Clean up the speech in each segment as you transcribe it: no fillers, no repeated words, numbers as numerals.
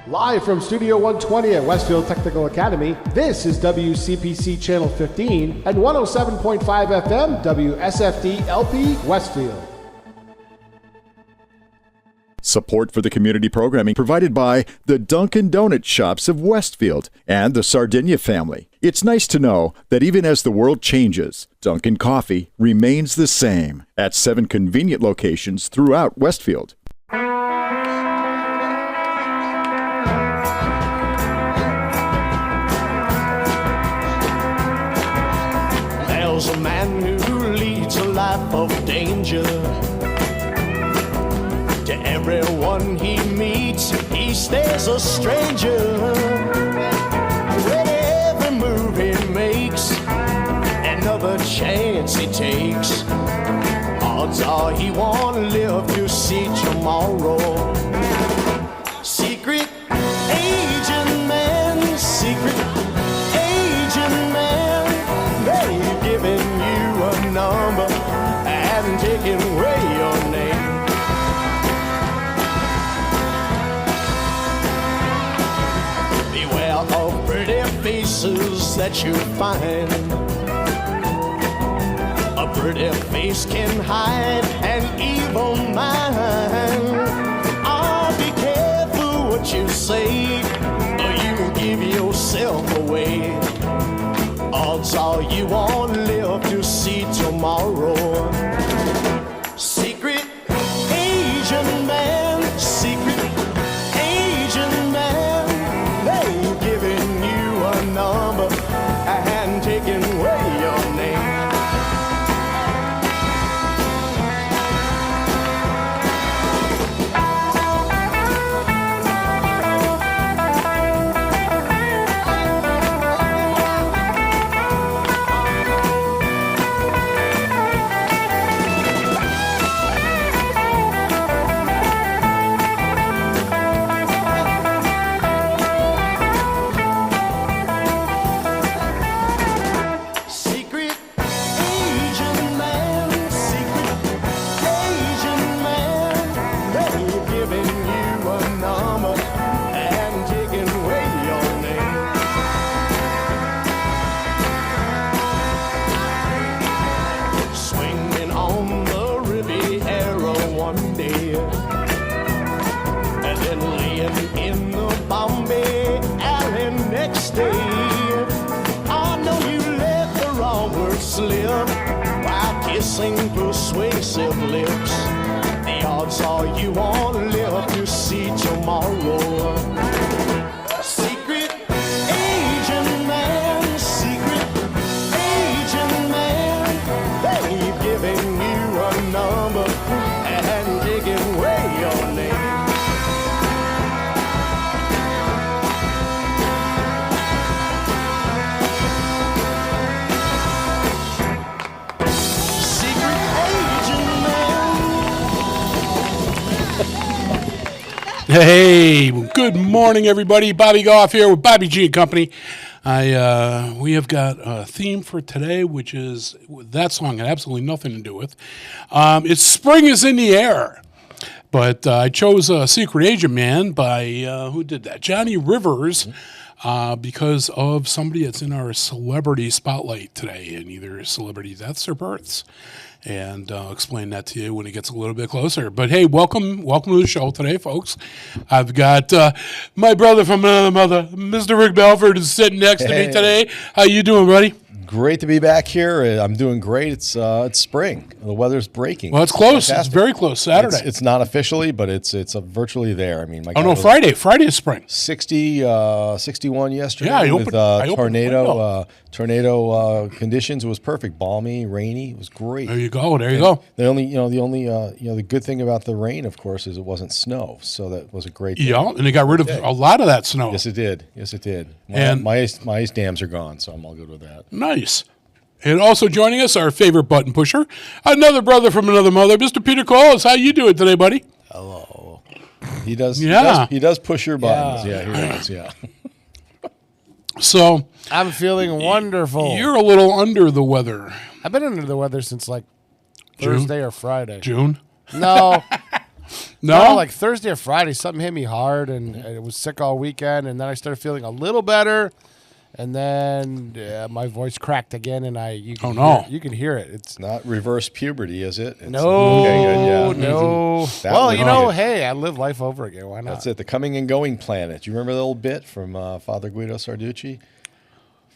Live from Studio 120 at Westfield Technical Academy, this is WCPC Channel 15 and 107.5 FM WSFD-LP Westfield. Support for the community programming provided by the Dunkin' Donut Shops of Westfield and the Sardinia family. It's nice to know that even as the world changes, Dunkin' Coffee remains the same at 7 convenient locations throughout Westfield. There's a man who leads a life of danger. To everyone he meets, he stays a stranger. With every move he makes, another chance he takes, odds are he won't live to see tomorrow. that you find. A pretty face can hide an evil mind. Oh, be careful what you say, or you give yourself away. Odds are you won't live to see tomorrow. Secret Asian man, secret Asian man, they giving you a number and taking away your name. Persuasive lips. The odds are you won't live to see tomorrow. Secret Asian man, secret Asian man, they've given you a number and taken away your name. Hey, good morning, everybody. Bobby Goff here with Bobby G and Company. We have got a theme for today, which is that song had absolutely nothing to do with. It's Spring is in the Air. But I chose Secret Agent Man by, who did that? Johnny Rivers, because of somebody that's in our celebrity spotlight today, in either celebrity deaths or births. And I'll explain that to you when it gets a little bit closer. But hey, welcome to the show today, folks. I've got my brother from another mother, Mr. Rick Belford, is sitting next to me today. How you doing, buddy? Great to be back here. I'm doing great. It's spring. The weather's breaking. Well, it's close. Fantastic. It's very close. Saturday. It's not officially, but it's virtually there. I mean, my Friday. Friday is spring. 61 yesterday. Yeah, tornado conditions. It was perfect. Balmy, rainy. It was great. There you go. The only good thing about the rain, of course, is it wasn't snow. So that was a great thing. Yeah, and they got rid of a lot of that snow. Yes, it did. My ice dams are gone, so I'm all good with that. Nice. And also joining us, our favorite button pusher, another brother from another mother, Mr. Peter Coles. How you doing today, buddy? Hello. He does. Yeah. He does push your buttons. Yeah, he does. Yeah. So I'm feeling wonderful. You're a little under the weather. I've been under the weather since like Thursday or Friday. June? No. No, like Thursday or Friday, something hit me hard, and I was sick all weekend, and then I started feeling a little better. And then my voice cracked again, and you can hear it. It's not reverse puberty, is it? No. Well, hey, I live life over again. Why not? That's it. The coming and going planet. Do you remember the old bit from Father Guido Sarducci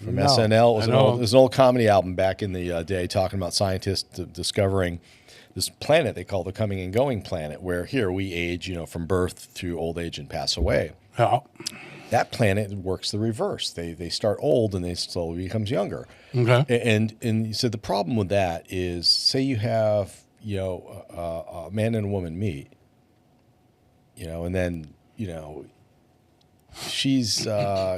from SNL? It was an old comedy album back in the day, talking about scientists discovering this planet they call the coming and going planet, where here we age, from birth to old age and pass away. Yeah. That planet works the reverse. They start old and they slowly becomes younger. Okay. And you said the problem with that is, say you have a man and a woman meet, and then she's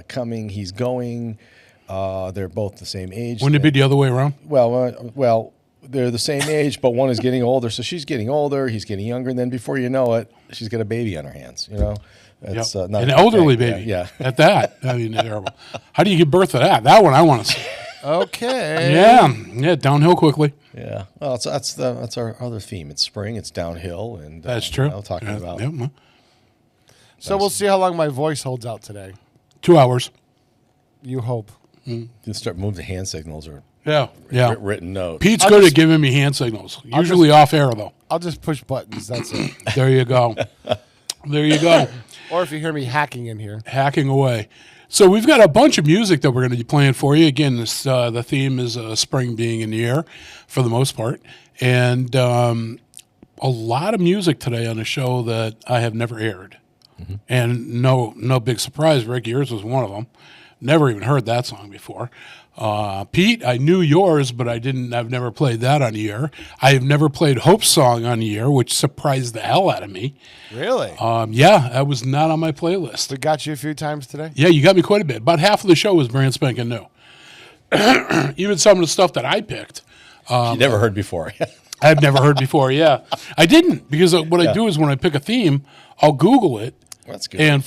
coming, he's going. They're both the same age. Wouldn't it be the other way around? Well, they're the same age, but one is getting older. So she's getting older, he's getting younger, and then before you know it, she's got a baby on her hands. It's not an elderly baby. Yeah. At that, I mean, terrible. How do you give birth to that? That one I want to see. Okay. Yeah, downhill quickly. Yeah. Well, that's our other theme. It's spring. It's downhill, and that's true. Talking about. Yeah. So we'll see how long my voice holds out today. 2 hours. You hope. You start moving the hand signals or written notes. Pete's good at giving me hand signals. Usually off air though. I'll just push buttons. That's it. There you go. There you go. Or if you hear me hacking in here. Hacking away. So we've got a bunch of music that we're going to be playing for you. Again, this the theme is spring being in the air for the most part. And a lot of music today on the show that I have never aired. Mm-hmm. And no big surprise, Rick, yours was one of them. Never even heard that song before. Pete, I knew yours, but I've never played that on the air. I have never played Hope's song on the air, which surprised the hell out of me. Really? Yeah, that was not on my playlist. We got you a few times today? Yeah, you got me quite a bit. About half of the show was brand spanking new. Even some of the stuff that I picked. You never heard before. I've never heard before, yeah. I didn't, because what I do is when I pick a theme, I'll Google it. That's good. And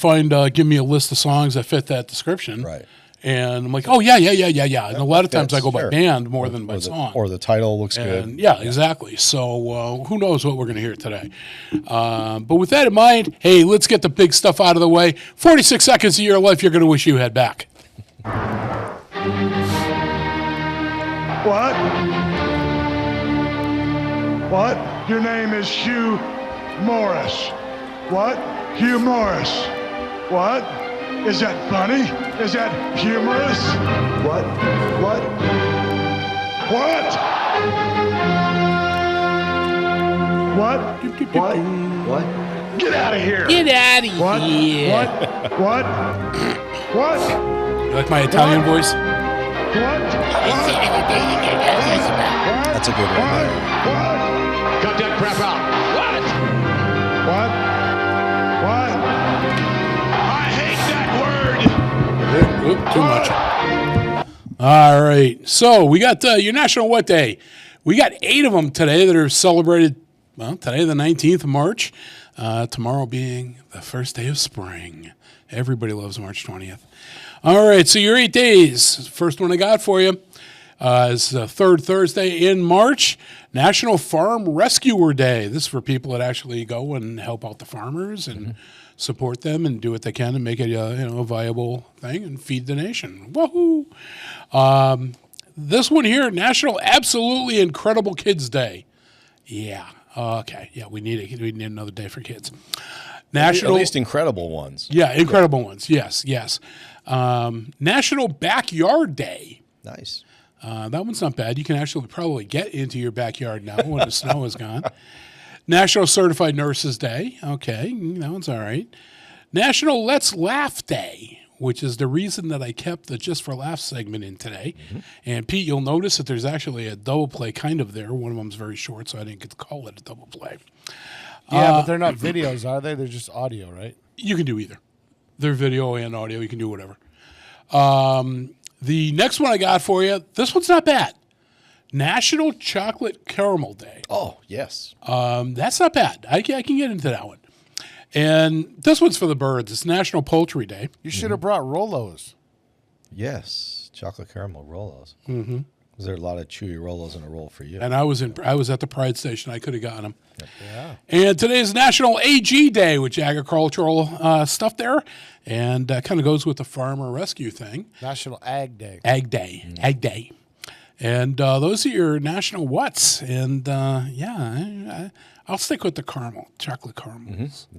give me a list of songs that fit that description. Right. And I'm like, oh, yeah. And a lot of times I go by band more than by song. Or the title looks good. Yeah, exactly. So who knows what we're going to hear today. But with that in mind, hey, let's get the big stuff out of the way. 46 seconds of your life you're going to wish you had back. What? Your name is Hugh Morris. What? Hugh Morris. What? Is that funny? Is that humorous? What? What? What? Get out of here. Get out of What? here. What? You like my Italian voice? What? That's a good one. What? Cut that crap out. What? I hate that word. Oop, too much. All right. So we got your National What Day? We got 8 of them today that are celebrated. Well, today, the 19th of March. Tomorrow being the first day of spring. Everybody loves March 20th. All right. So your 8 days. First one I got for you is the third Thursday in March. National Farm Rescuer Day. This is for people that actually go and help out the farmers and support them and do what they can to make it a viable thing and feed the nation. Woohoo! This one here, National Absolutely Incredible Kids Day. Yeah. Okay. Yeah, we need another day for kids. National, at least incredible ones. Yeah, incredible ones. Yes. National Backyard Day. Nice. That one's not bad. You can actually probably get into your backyard now when the snow is gone. National Certified Nurses Day. Okay, that one's all right. National Let's Laugh Day, which is the reason that I kept the Just for Laughs segment in today. Mm-hmm. And Pete, you'll notice that there's actually a double play kind of there. One of them's very short, so I didn't get to call it a double play. Yeah, but they're not videos, are they? They're just audio, right? You can do either. They're video and audio. You can do whatever. The next one I got for you, this one's not bad. National Chocolate Caramel Day. Oh, yes. That's not bad. I can get into that one. And this one's for the birds. It's National Poultry Day. You should have brought Rolos. Yes, chocolate caramel Rolos. Mm-hmm. Was there a lot of chewy Rolos in a roll for you? And I was at the Pride Station. I could have gotten them. Yep. Yeah. And today is National AG Day, which agricultural stuff there, and kind of goes with the farmer rescue thing. National Ag Day. Ag Day. Mm-hmm. Ag Day. And those are your national whats. And I'll stick with the caramel, chocolate caramels. Mm-hmm.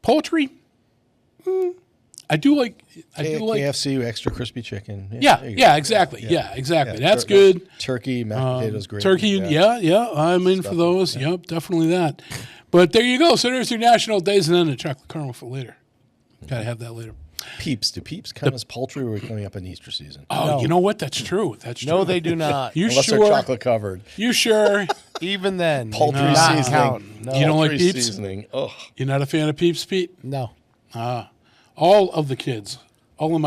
Poultry. I do like KFC extra crispy chicken. Yeah, exactly. Yeah, exactly. That's good. Turkey, mashed potatoes, great. Turkey, yeah. I'm in for those. Yeah. Yep, definitely that. But there you go. So there's your national days, and then the chocolate caramel for later. Got to have that later. Peeps. Do peeps count as poultry, or are we coming up in Easter season? Oh, no. You know what? That's true. No, they do not. You Unless sure? They're chocolate covered. You sure? Even then. Poultry seasoning. No. You don't like Poultry peeps? Seasoning. Ugh. You're not a fan of peeps, Pete? No. All of the kids, all of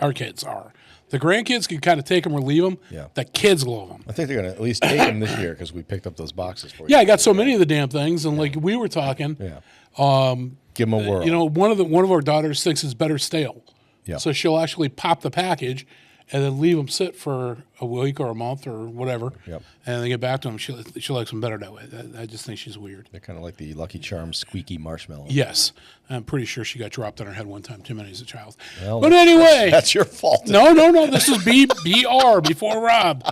our kids are. The grandkids can kind of take them or leave them. Yeah. The kids love them. I think they're going to at least take them this year because we picked up those boxes for you. Yeah, I got so many of the damn things, and like we were talking. Yeah. Give them a whirl. One of our daughters thinks it's better stale. Yeah. So she'll actually pop the package and then leave them sit for a week or a month or whatever, Yep. and then get back to them. She likes them better that way. I just think she's weird. They're kind of like the Lucky Charms squeaky marshmallow. Yes. I'm pretty sure she got dropped on her head one time too many as a child. Well, but anyway. That's your fault. No. This is BR before Rob.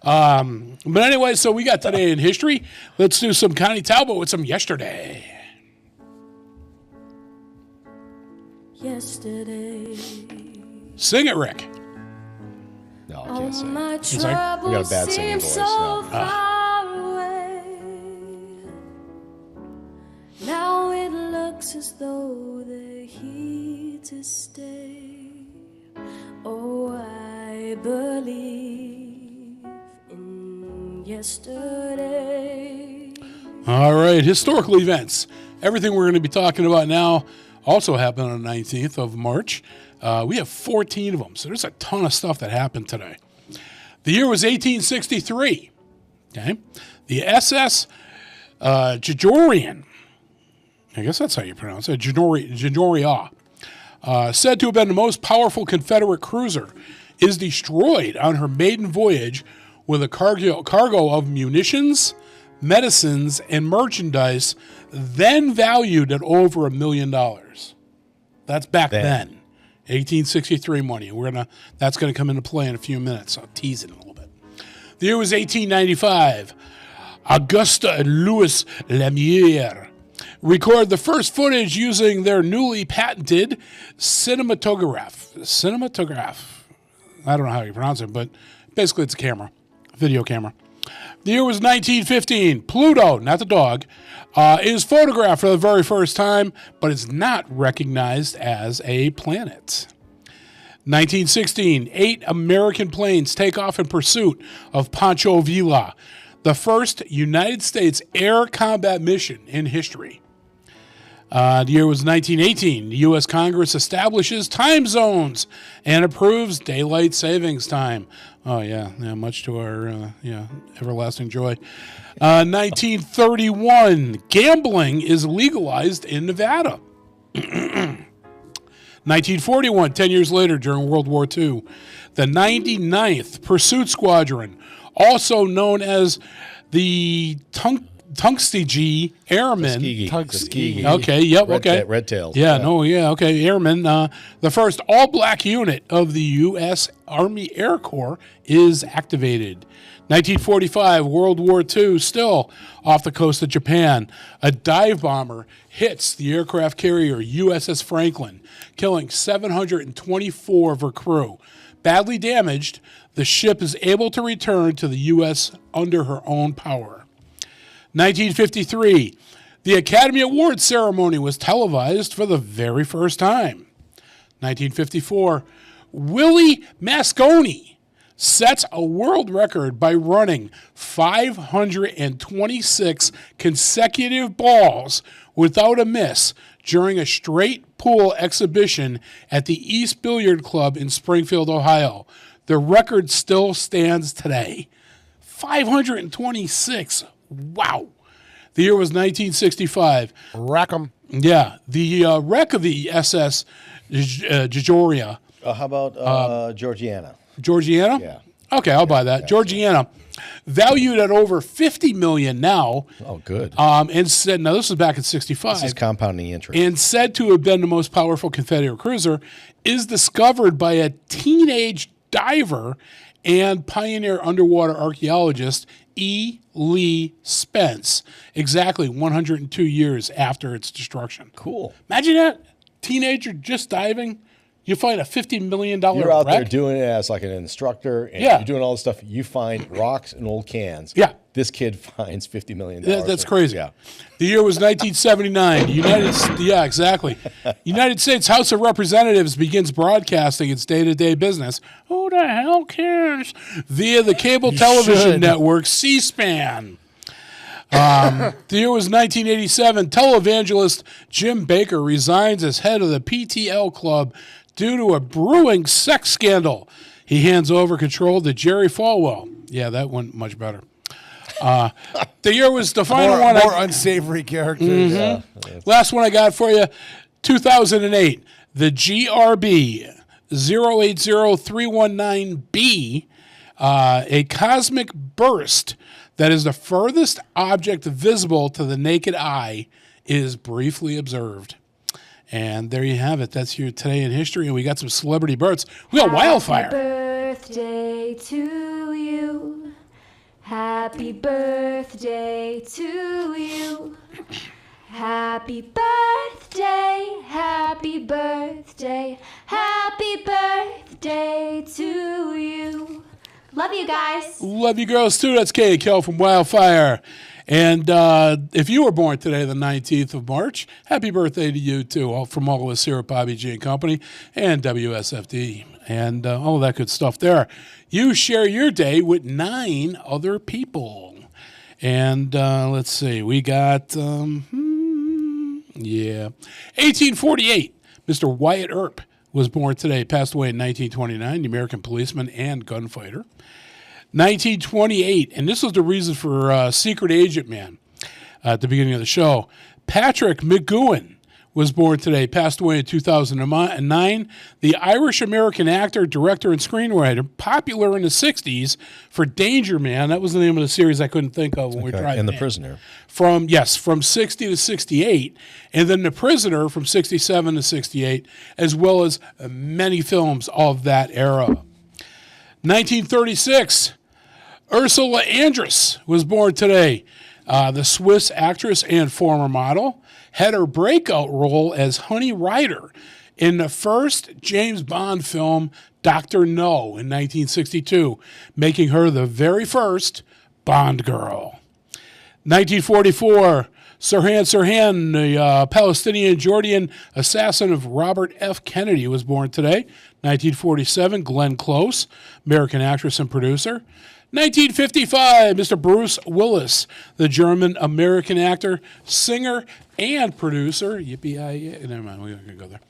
But anyway, so we got today in history. Let's do some Connie Talbot with some yesterday. Yesterday. Sing it, Rick. No, I can't say. My It's like- troubles We got a bad singing seem voice so now. far away. Now it looks as though they're here to stay. Oh, I believe in yesterday. All right, historical events. Everything we're going to be talking about now also happened on the 19th of March. We have 14 of them, so there's a ton of stuff that happened today. The year was 1863. Okay, the SS Jajorian, I guess that's how you pronounce it, Jajoria, said to have been the most powerful Confederate cruiser, is destroyed on her maiden voyage with a cargo of munitions, medicines, and merchandise, then valued at over $1 million. That's back then. 1863 money. That's gonna come into play in a few minutes. I'll tease it a little bit. The year was 1895. Augusta and Louis Lumiere record the first footage using their newly patented cinematograph. I don't know how you pronounce it, but basically it's a camera, video camera. The year was 1915. Pluto, not the dog, is photographed for the very first time, but is not recognized as a planet. 1916. 8 American planes take off in pursuit of Pancho Villa, the first United States air combat mission in history. The year was 1918. The U.S. Congress establishes time zones and approves daylight savings time. Oh, yeah, much to our everlasting joy. 1931. Gambling is legalized in Nevada. 1941, 10 years later, during World War II, the 99th Pursuit Squadron, also known as the Tuskegee Airmen. Tuskegee. Okay, yep, okay. Red Tails. Okay, Airmen. The first all-black unit of the U.S. Army Air Corps is activated. 1945, World War II, still off the coast of Japan. A dive bomber hits the aircraft carrier USS Franklin, killing 724 of her crew. Badly damaged, the ship is able to return to the U.S. under her own power. 1953, the Academy Awards ceremony was televised for the very first time. 1954, Willie Masconi sets a world record by running 526 consecutive balls without a miss during a straight pool exhibition at the East Billiard Club in Springfield, Ohio. The record still stands today. 526. Wow. The year was 1965. Rack 'em. Yeah. The wreck of the SS Jajoria. How about Georgiana? Georgiana? Yeah. Okay, I'll buy that. Georgiana, valued at over $50 million now. Oh, good. And said, now this was back in 65. This is compounding interest. And said to have been the most powerful Confederate cruiser, is discovered by a teenage diver and pioneer underwater archaeologist E. Lee Spence, exactly 102 years after its destruction. Cool. Imagine that. Teenager just diving. You find a $50 million You're out wreck. there doing it as like an instructor, and Yeah. you're doing all this stuff. You find rocks and old cans. Yeah. This kid finds $50 million. That's crazy. Yeah. The year was 1979. Exactly. United States House of Representatives begins broadcasting its day-to-day business. Who the hell cares? Via the cable television network C-SPAN. The year was 1987. Televangelist Jim Baker resigns as head of the PTL Club due to a brewing sex scandal. He hands over control to Jerry Falwell. Yeah, that went much better. The year was the final one. More unsavory characters. Mm-hmm. Last one I got for you, 2008. The GRB, 080319B, a cosmic burst that is the furthest object visible to the naked eye is briefly observed. And there you have it. That's your Today in History. And we got some celebrity births. We got Wildfire. Happy birthday to you. Happy birthday to you. Happy birthday, happy birthday, happy birthday to you. Love you guys. Love you girls too. That's Kay Kel from Wildfire. And if you were born today, the 19th of March, happy birthday to you too, all from all of us here at Bobby G & Company and WSFD and all of that good stuff there. You share your day with 9 other people. And let's see, we got, 1848, Mr. Wyatt Earp was born today, passed away in 1929, the American policeman and gunfighter. 1928, and this was the reason for Secret Agent Man at the beginning of the show. Patrick McGowan was born today, passed away in 2009. The Irish-American actor, director, and screenwriter, popular in the 60s for Danger Man. That was the name of the series I couldn't think of when we tried. And The Prisoner. From 60 to 68, and then The Prisoner from 67 to 68, as well as many films of that era. 1936, Ursula Andress was born today. The Swiss actress and former model had her breakout role as Honey Ryder in the first James Bond film, Dr. No, in 1962, making her the very first Bond girl. 1944, Sirhan Sirhan, the Palestinian-Jordan assassin of Robert F. Kennedy, was born today. 1947, Glenn Close, American actress and producer. 1955, Mr. Bruce Willis, the German-American actor, singer, and producer. Yippee-yi-yi. Never mind, we're going to go there.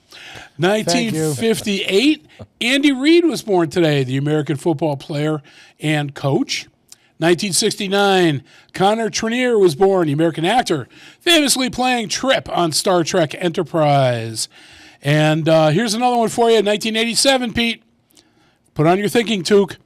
1958, Andy Reid was born today, the American football player and coach. 1969, Connor Trinneer was born, the American actor, famously playing Trip on Star Trek Enterprise. And here's another one for you, 1987, Pete. Put on your thinking toque.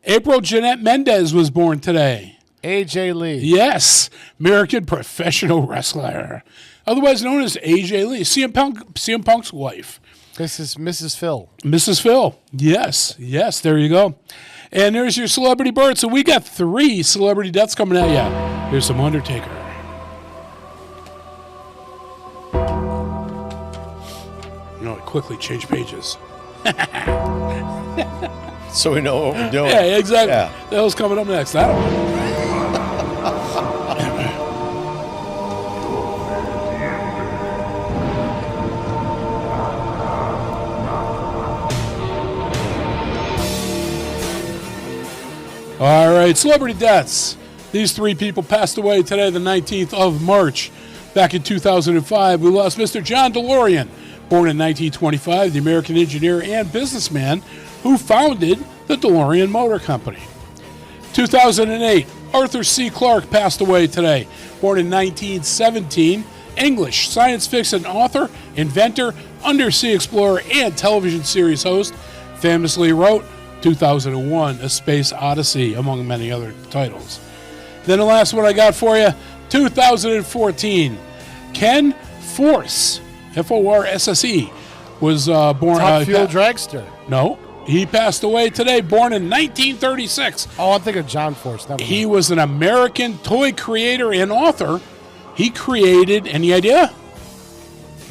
April Jeanette Mendez was born today. AJ Lee. Yes, American professional wrestler, otherwise known as AJ Lee, CM Punk's wife. This is Mrs. Phil. Mrs. Phil. Yes, there you go. And there's your celebrity birth. So we got 3 celebrity deaths coming at you. Here's some Undertaker. You know, quickly change pages. So we know what we're doing. Yeah, exactly. Yeah. The hell's coming up next? I don't know. All right, celebrity deaths. These 3 people passed away today, the 19th of March. Back in 2005, we lost Mr. John DeLorean, born in 1925, the American engineer and businessman who founded the DeLorean Motor Company. 2008, Arthur C. Clarke passed away today, born in 1917, English science fiction author, inventor, undersea explorer, and television series host, famously wrote 2001, A Space Odyssey, among many other titles. Then the last one I got for you, 2014, Ken Forsse, Forsse, was born... Top Fuel Dragster. No, he passed away today, born in 1936. Oh, I'm thinking of John Force. He was an American toy creator and author. He created, any idea?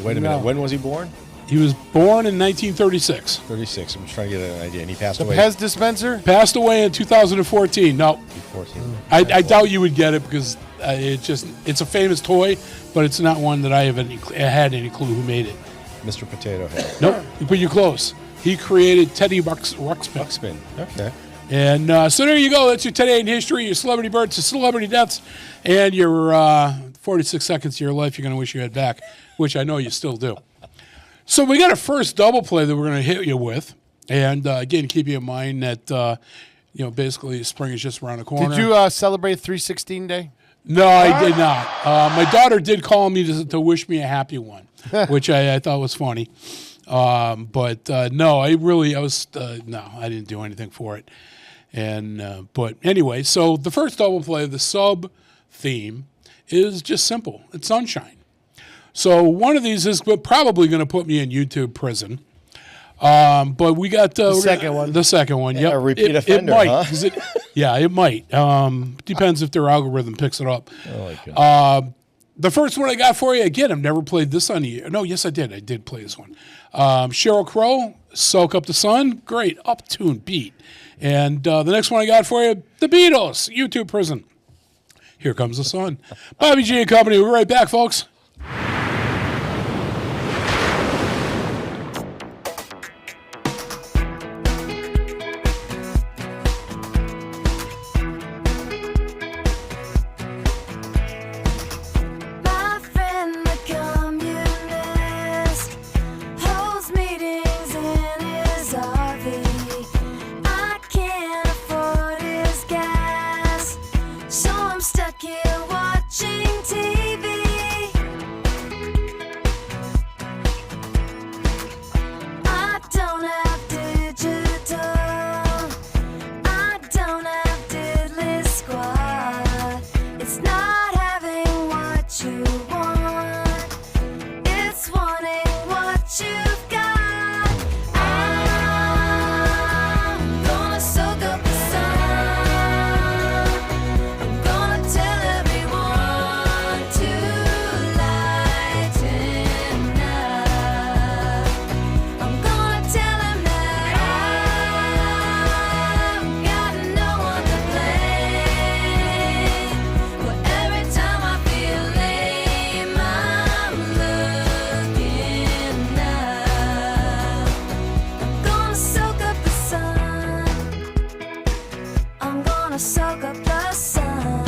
Wait a minute, when was he born? He was born in 1936. 36, I'm just trying to get an idea. And he passed The away. Pez dispenser? Passed away in 2014. No, I doubt you would get it because it's a famous toy, but it's not one that I had any clue who made it. Mr. Potato Head. Nope, but you're close. He created Teddy Ruxpin. Okay. And so there you go. That's your Today in History, your celebrity births, your celebrity deaths, and your 46 seconds of your life you're going to wish you had back, which I know you still do. So we got a first double play that we're going to hit you with. And again, keep you in mind that, basically spring is just around the corner. Did you celebrate 316 Day? No, I did not. My daughter did call me to wish me a happy one, which I thought was funny. But no, I didn't do anything for it. And but anyway, so the first double play, the sub theme, is just simple. It's Sunshine. So one of these is probably going to put me in YouTube prison. But we got the second one. The second one, Yeah, yep. a repeat offender, it might, huh? 'cause it might. Depends if their algorithm picks it up. Oh, my God. The first one I got for you, again, I've never played this on the air. No, yes, I did. I did play this one. Sheryl Crow, Soak Up the Sun. Great, up-tuned beat. And the next one I got for you, the Beatles, YouTube Prison. Here Comes the Sun. Bobby G and Company. We'll be right back, folks. My friend the communist holds meetings in his RV. I can't afford his gas, so I'm stuck here watching TV. I don't have digital, I don't have diddly squad. It's not having what you want, it's wanting what you've got. I'm gonna soak up the sun, I'm gonna tell everyone to lighten up. I'm gonna tell him that I've got no one to blame. But every time I feel lame, I'm looking up. I'm gonna soak up the sun, I'm gonna soak up the sun.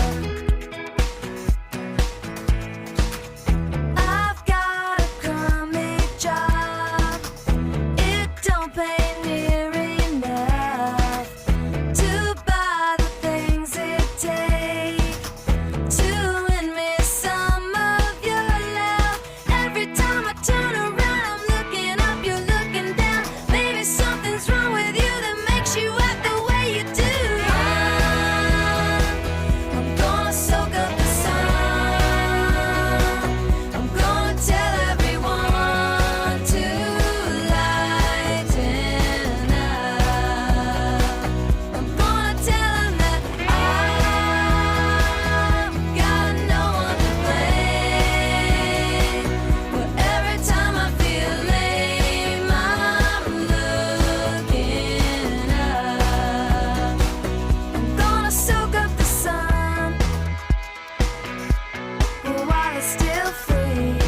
I've got a crummy job, it don't pay near enough to buy the things it takes to win me some of your love. Every time I turn around, I'm looking up, you're looking down. Maybe something's wrong with you that makes you act the way you do. I'm gonna soak up the sun, I'm gonna tell everyone to lighten up. I'm gonna tell them that I've got no one to blame. But every time I feel lame, I'm looking up. I'm gonna soak up the sun while it's still free.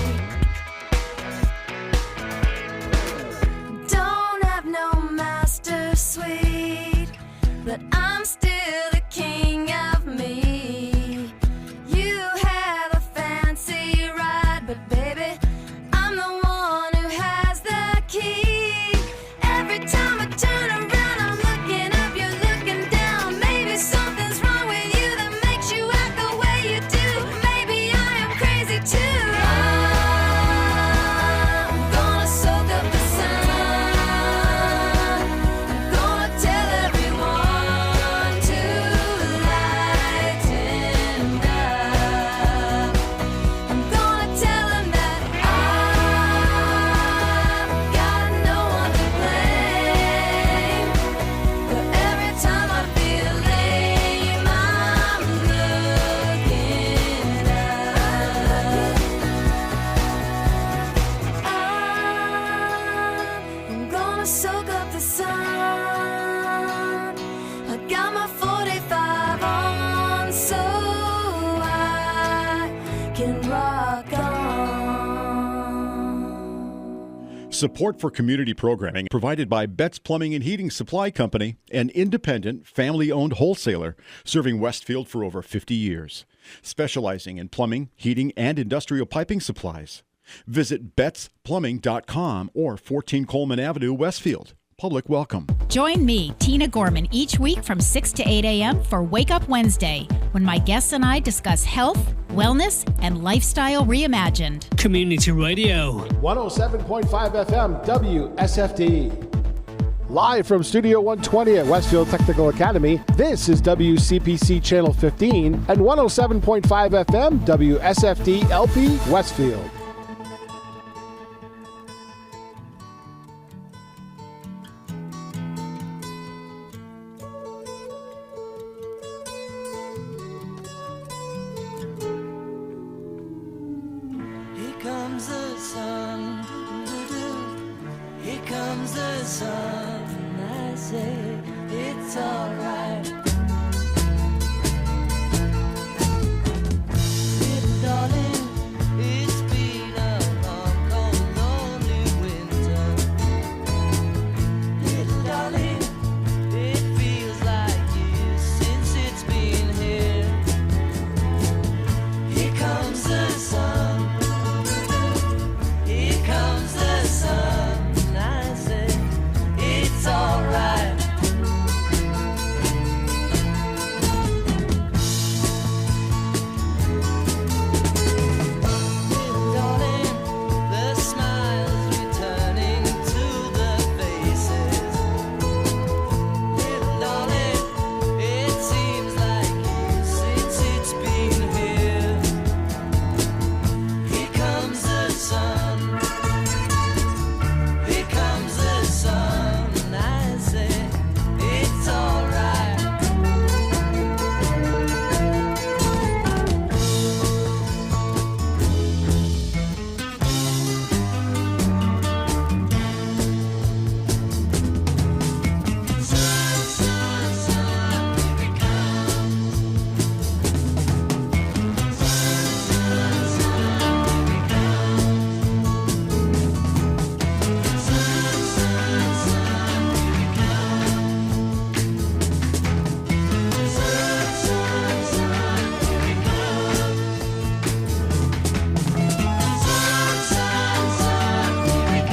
Don't have no master suite, but I'm still the king of me. You have a fancy ride, but baby, I'm the one who has the key. Every time I turn around, I'm looking up, you're looking down. Maybe something's wrong with you that makes you act the way you do. Maybe I am crazy too. I'm gonna soak up the sun, I'm gonna tell everyone to lighten up. I'm gonna tell them that I've got no one to blame. But every time I feel lame, I'm looking up. I'm gonna soak up the sun. I got my 45 on so I can rock on. Support for community programming provided by Betts Plumbing and Heating Supply Company, an independent, family-owned wholesaler serving Westfield for over 50 years, specializing in plumbing, heating, and industrial piping supplies. Visit bettsplumbing.com or 14 Coleman Avenue, Westfield. public welcome. Join me, Tina Gorman, each week from 6 to 8 a.m. for Wake Up Wednesday, when my guests and I discuss health, wellness, and lifestyle reimagined. Community Radio. 107.5 FM WSFD. Live from Studio 120 at Westfield Technical Academy, this is WCPC Channel 15 and 107.5 FM WSFD-LP Westfield. Here comes the sun, here comes the sun. I say it's alright. Little darling, it's been a long, cold, lonely winter. Little darling, it feels like years since it's been here. Here comes the sun. Here comes the sun. I say it's alright. Little darling, the smiles returning to the faces. Little darling, it seems like years since it's been here. Here comes the sun. Here comes the sun. I say it's alright. Sun, sun, sun, here it comes. Sun, sun, sun, here it comes. Sun, sun, sun, here it comes. Sun, sun, sun, here it comes. Sun, sun, sun, here it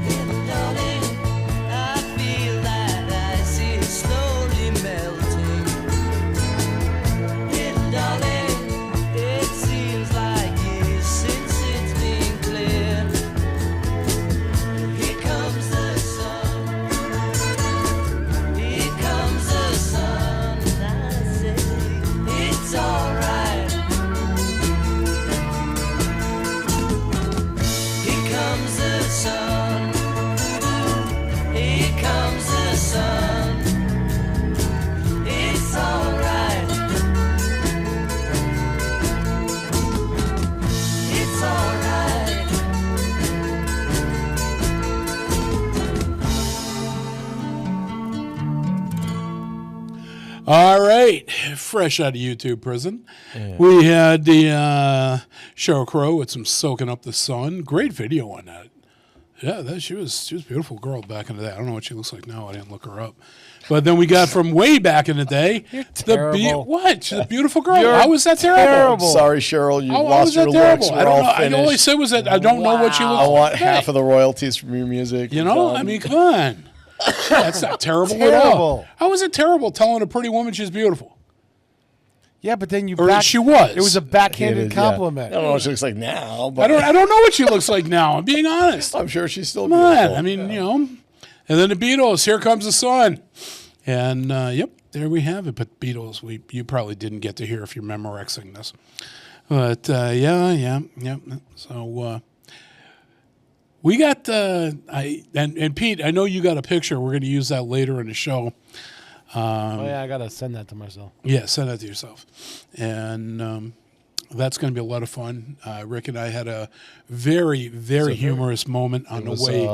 Little darling, I feel that ice is slowly melting. Little darling, it seems like years since it's been clear. Here comes the sun. Here comes the sun. I say it's alright. Here comes the sun. Here comes the sun. It's alright. It's alright. All right, fresh out of YouTube prison, we had the Sheryl Crow with some "Soaking Up the Sun." Great video on that. Yeah, she was a beautiful girl back in the day. I don't know what she looks like now. I didn't look her up. But then we got from way back in the day. You're terrible. What? She's a beautiful girl. You're How was that terrible? terrible. Sorry, Cheryl, you How lost was your that looks. terrible? We're I don't all know. I finished. all I said was that I don't know what she looks I want like. half of the royalties from your music. You know, I mean, come on. That's not terrible at all. Terrible. How is it terrible telling a pretty woman she's beautiful? Yeah, but then you Or she was. It was a backhanded compliment. I don't know what she looks like now, I but don't know what she looks like now. I'm being honest. I'm sure she's still Come on. beautiful. I mean, you know. And then the Beatles, "Here Comes the Sun." And, yep, there we have it. But Beatles, you probably didn't get to hear if you're Memorexing this. But, yeah. So, we got, and Pete, I know you got a picture. We're going to use that later in the show. I got to send that to myself. Yeah, send that to yourself. And that's going to be a lot of fun. Rick and I had a very, very humorous moment on the way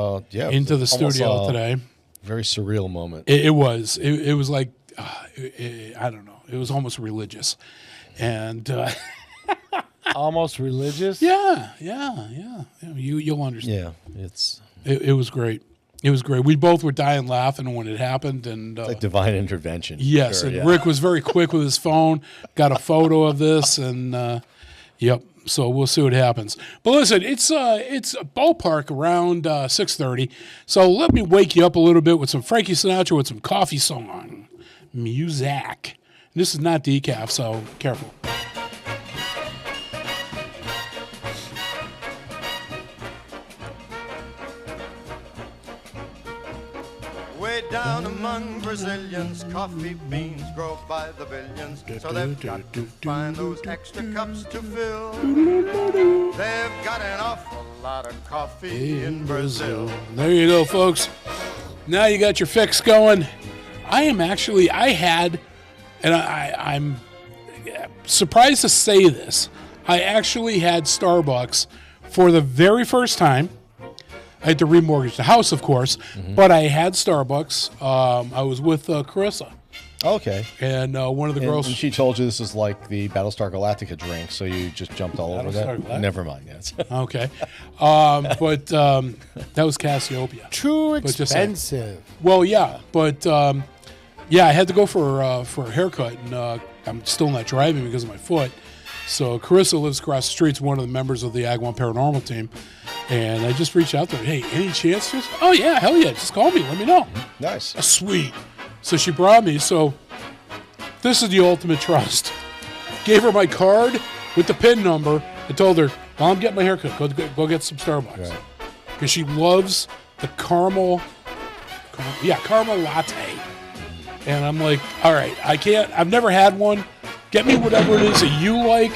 into the studio today. Very surreal moment. It was. It was like, I don't know. It was almost religious. And almost religious? Yeah. You'll understand. Yeah, It was great. It was great. We both were dying laughing when it happened. And it's like divine intervention. Yes, sure, and Rick was very quick with his phone, got a photo of this, and yep. So we'll see what happens. But listen, it's a ballpark around 6:30. So let me wake you up a little bit with some Frankie Sinatra with some coffee song music. This is not decaf, so careful. Way down among Brazilians, coffee beans grow by the billions, so they've got to find those extra cups to fill. They've got an awful lot of coffee in Brazil. There you go, folks. Now you got your fix going. I'm surprised to say this. I actually had Starbucks for the very first time. I had to remortgage the house, of course, but I had Starbucks. I was with Carissa. Okay. And one of the girls... And she told you this is like the Battlestar Galactica drink, so you just jumped all over that? Never mind. Yes. Okay. But that was Cassiopeia. Too expensive. Well, yeah. But, yeah, I had to go for a haircut, and I'm still not driving because of my foot. So Carissa lives across the street. One of the members of the Ag 1 Paranormal team. And I just reached out to her. Hey, any chance? Oh, yeah, hell yeah. Just call me. Let me know. Nice. Sweet. So she brought me. So this is the ultimate trust. Gave her my card with the PIN number. I told her, well, I'm getting my haircut. Go get some Starbucks. Because she loves the caramel latte. And I'm like, all right, I've never had one. Get me whatever it is that you like.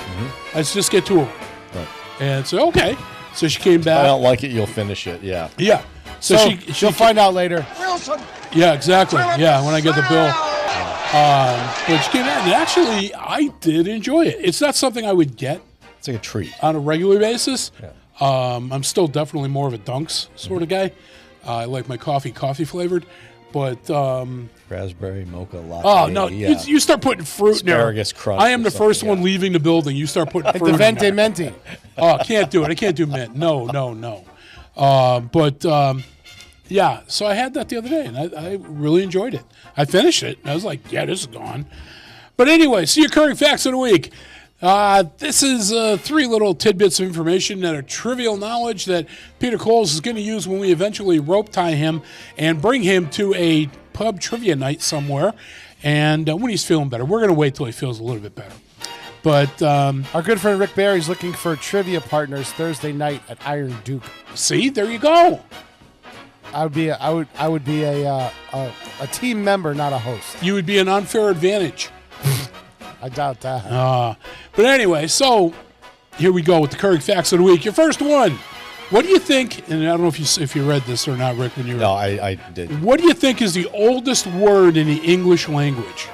Let's just get to her. Right. And so, okay. So she came back. If I don't like it, you'll finish it. Yeah. Yeah. So she'll find out later. Wilson! Yeah, exactly. Yeah, when I get the bill. But she came back, and actually, I did enjoy it. It's not something I would get. It's like a treat. On a regular basis. Yeah. I'm still definitely more of a Dunks sort of guy. I like my coffee flavored. But raspberry mocha latte. Oh no! Yeah. You start putting fruit in there. Asparagus crunch. I am the first one leaving the building. You start putting fruit. The Venti Menti. Oh, can't do it. I can't do mint. No. Yeah. So I had that the other day, and I really enjoyed it. I finished it, and I was like, yeah, this is gone. But anyway, see your current facts of the week. This is 3 little tidbits of information that are trivial knowledge that Peter Coles is going to use when we eventually rope tie him and bring him to a pub trivia night somewhere. And when he's feeling better, we're going to wait till he feels a little bit better. But our good friend Rick Barry's looking for trivia partners Thursday night at Iron Duke. See, there you go. I would be a team member, not a host. You would be an unfair advantage. I doubt that. But anyway, so here we go with the current facts of the week. Your first one. What do you think, and I don't know if you read this or not, Rick, when you read it. No, I did. What do you think is the oldest word in the English language?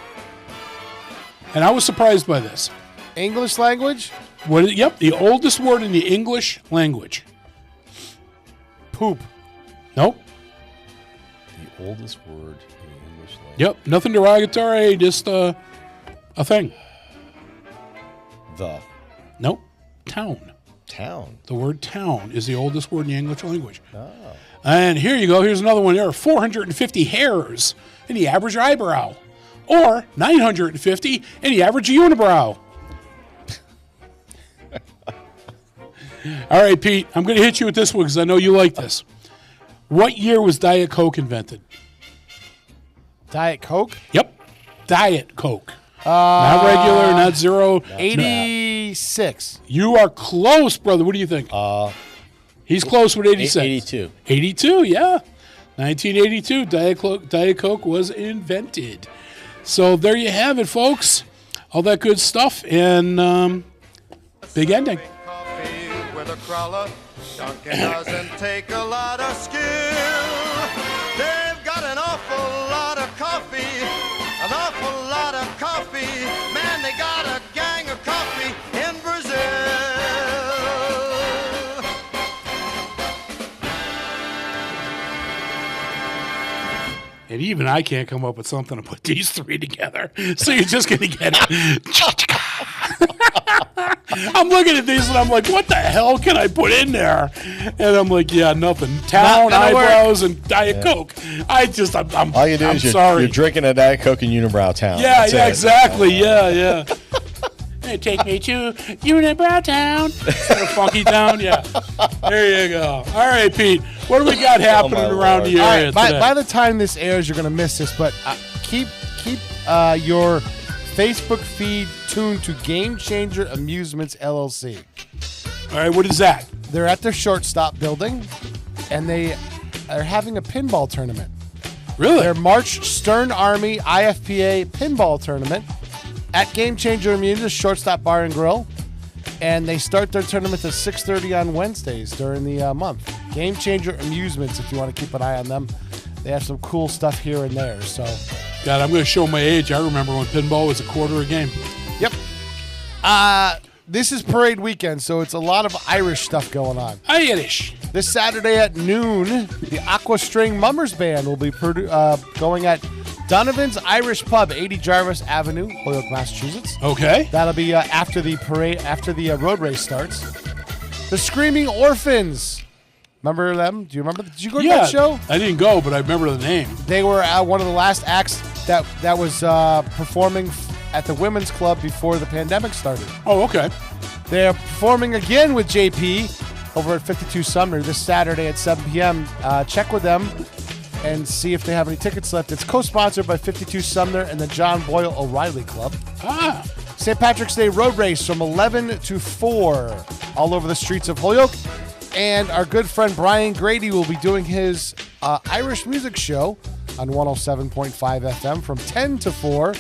And I was surprised by this. English language? Yep, the oldest word in the English language. Poop. Nope. The oldest word in the English language. Yep, nothing derogatory, just a thing. Nope. Town. The word town is the oldest word in the English language. Oh. And here you go. Here's another one. There are 450 hairs in the average eyebrow, or 950 in the average unibrow. All right, Pete, I'm going to hit you with this one because I know you like this. What year was Diet Coke invented? Diet Coke? Yep. Diet Coke. Not regular, not zero. 86. You are close, brother. What do you think? He's close with 86. 82. 82, yeah. 1982, Diet Coke was invented. So there you have it, folks. All that good stuff, and big ending. Coffee with a crawler. Dunkin' doesn't take a lot of skill. They've got an awful lot of coffee. An awful lot of coffee. Man, they got a gang of coffee in Brazil. And even I can't come up with something to put these 3 together. So you're just going to get it. I'm looking at these and I'm like, what the hell can I put in there? And I'm like, yeah, nothing. Town, eyebrows, and Diet Coke. I'm all you do I'm is sorry. You're drinking a Diet Coke in Unibrow Town. Yeah, That's yeah, it. exactly. Yeah. Hey, take me to Unibrow Town. Funky Town, yeah. There you go. All right, Pete. What do we got happening around the area today? By the time this airs, you're going to miss this, but keep your Facebook feed tuned to Game Changer Amusements LLC. All right, what is that? They're at their shortstop building, and they are having a pinball tournament. Really? Their March Stern Army IFPA pinball tournament at Game Changer Amusements Shortstop Bar and Grill, and they start their tournament at 6:30 on Wednesdays during the month. Game Changer Amusements, if you want to keep an eye on them. They have some cool stuff here and there, so... God, I'm going to show my age. I remember when pinball was $0.25 a game. Yep. This is parade weekend, so it's a lot of Irish stuff going on. Irish. This Saturday at noon, the Aqua String Mummers Band will be going at Donovan's Irish Pub, 80 Jarvis Avenue, Holyoke, Massachusetts. Okay. That'll be after the parade, after the road race starts. The Screaming Orphans. Remember them? Do you remember? Did you go to that show? I didn't go, but I remember the name. They were one of the last acts that was performing at the Women's Club before the pandemic started. Oh, okay. They're performing again with JP over at 52 Sumner this Saturday at 7 p.m. Check with them and see if they have any tickets left. It's co-sponsored by 52 Sumner and the John Boyle O'Reilly Club. St. Patrick's Day Road Race from 11 to 4 all over the streets of Holyoke. And our good friend Brian Grady will be doing his Irish music show on 107.5 FM from 10 to 4.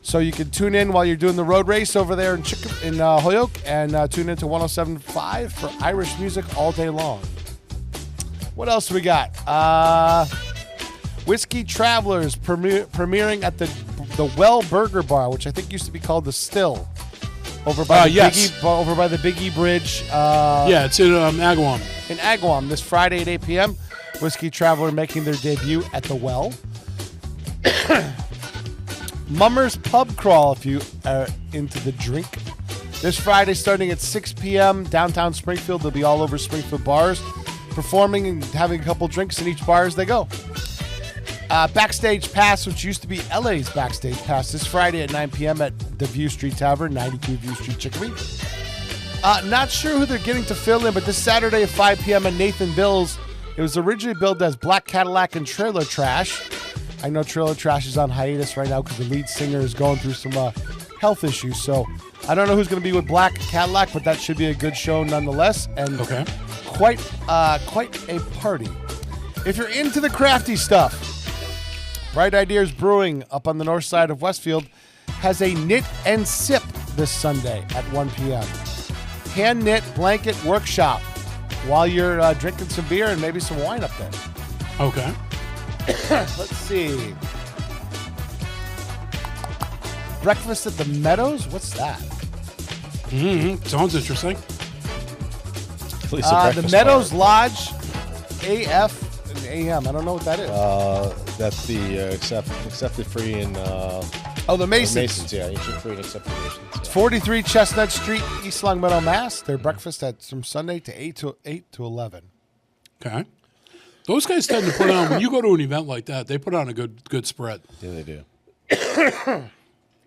So you can tune in while you're doing the road race over there in Holyoke and tune in to 107.5 for Irish music all day long. What else we got? Whiskey Travelers premiering at the Well Burger Bar, which I think used to be called the Still. Over by the Big E Bridge. It's in Agawam. In Agawam this Friday at 8 p.m. Whiskey Traveler making their debut at the Well. Mummers Pub Crawl if you are into the drink. This Friday starting at 6 p.m. downtown Springfield. They'll be all over Springfield bars performing and having a couple drinks in each bar as they go. Backstage Pass, which used to be LA's Backstage Pass, this Friday at 9 p.m. at the View Street Tavern, 92 View Street, Chicopee. Not sure who they're getting to fill in, but this Saturday at 5 p.m. at Nathan Bill's, it was originally billed as Black Cadillac and Trailer Trash. I know Trailer Trash is on hiatus right now because the lead singer is going through some health issues. So I don't know who's going to be with Black Cadillac, but that should be a good show nonetheless. And quite a party. If you're into the crafty stuff, Bright Ideas Brewing up on the north side of Westfield has a knit and sip this Sunday at 1 p.m. Hand knit blanket workshop while you're drinking some beer and maybe some wine up there. Okay. Let's see. Breakfast at the Meadows? What's that? Sounds interesting. The Meadows Lodge AF and AM. I don't know what that is. That's the accepted free and the Masons. Masons, yeah, ancient free and accepted Masons. Yeah. It's 43 Chestnut Street, East Longmeadow, Mass. Their breakfast from Sunday to 8 to 11. Okay. Those guys tend to put on, when you go to an event like that, they put on a good spread. Yeah, they do.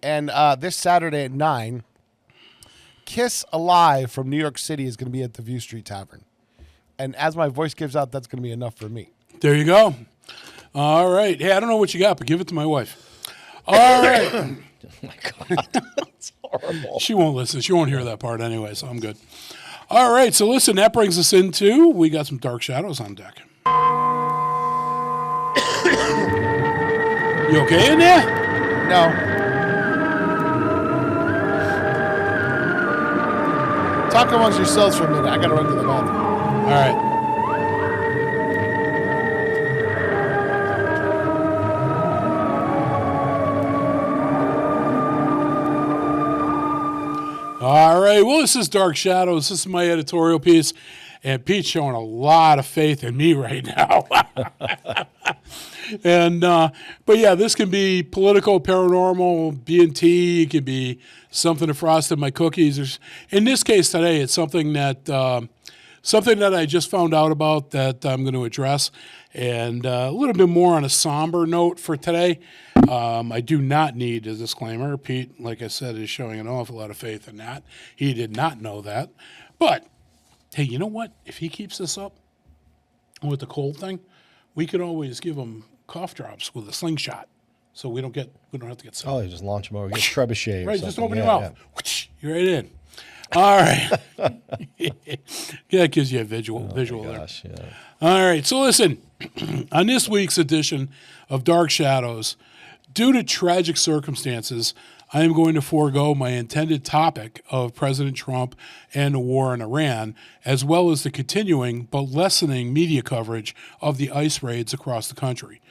And this Saturday at 9, Kiss Alive from New York City is going to be at the View Street Tavern. And as my voice gives out, that's going to be enough for me. There you go. All right. Hey, I don't know what you got, but give it to my wife. All right. Oh, my God. That's horrible. She won't listen. She won't hear that part anyway, so I'm good. All right. So, listen, that brings us into, we got some Dark Shadows on deck. You okay in there? No. Talk amongst yourselves for a minute. I got to run to the bathroom. All right. All right. Well, this is Dark Shadows. This is my editorial piece. And Pete's showing a lot of faith in me right now. And but yeah, this can be political, paranormal, B&T. It can be something that frosted my cookies. In this case today, it's something that I just found out about that I'm going to address, and a little bit more on a somber note for today. I do not need a disclaimer. Pete, like I said, is showing an awful lot of faith in that. He did not know that, but hey, you know what? If he keeps this up with the cold thing, we could always give him cough drops with a slingshot, so we don't have to get sick. Oh, you just launch them over, get trebuchet. Right, just open your mouth. Yeah. You're right in. All right. Yeah, that gives you a visual there. Yeah. All right, so listen, on this week's edition of Dark Shadows, due to tragic circumstances, I am going to forego my intended topic of President Trump and the war in Iran, as well as the continuing but lessening media coverage of the ICE raids across the country.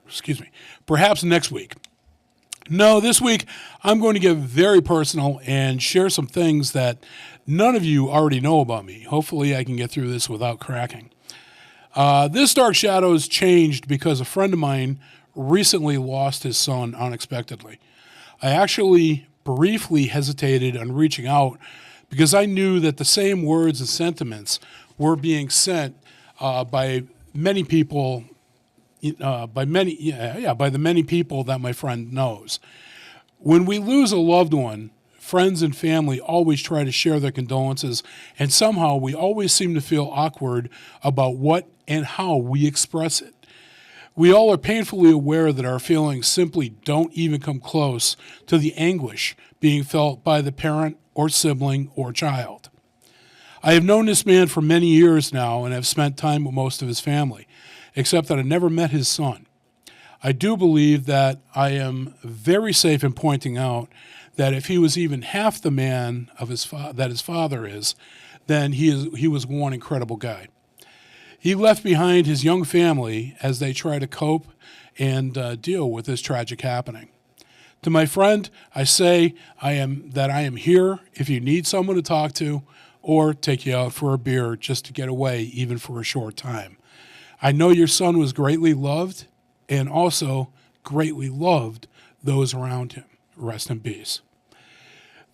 Excuse me. Perhaps next week. No, this week I'm going to get very personal and share some things that none of you already know about me. Hopefully I can get through this without cracking. This Dark Shadows changed because a friend of mine recently lost his son unexpectedly. I actually briefly hesitated on reaching out because I knew that the same words and sentiments were being sent by many people, by the many people that my friend knows. When we lose a loved one, friends and family always try to share their condolences, and somehow we always seem to feel awkward about what and how we express it. We all are painfully aware that our feelings simply don't even come close to the anguish being felt by the parent or sibling or child. I have known this man for many years now and have spent time with most of his family, except that I never met his son. I do believe that I am very safe in pointing out that if he was even half the man of that his father is, then he was one incredible guy. He left behind his young family as they try to cope and deal with this tragic happening. To my friend, I say I am here if you need someone to talk to or take you out for a beer just to get away, even for a short time. I know your son was greatly loved and also greatly loved those around him. Rest in peace.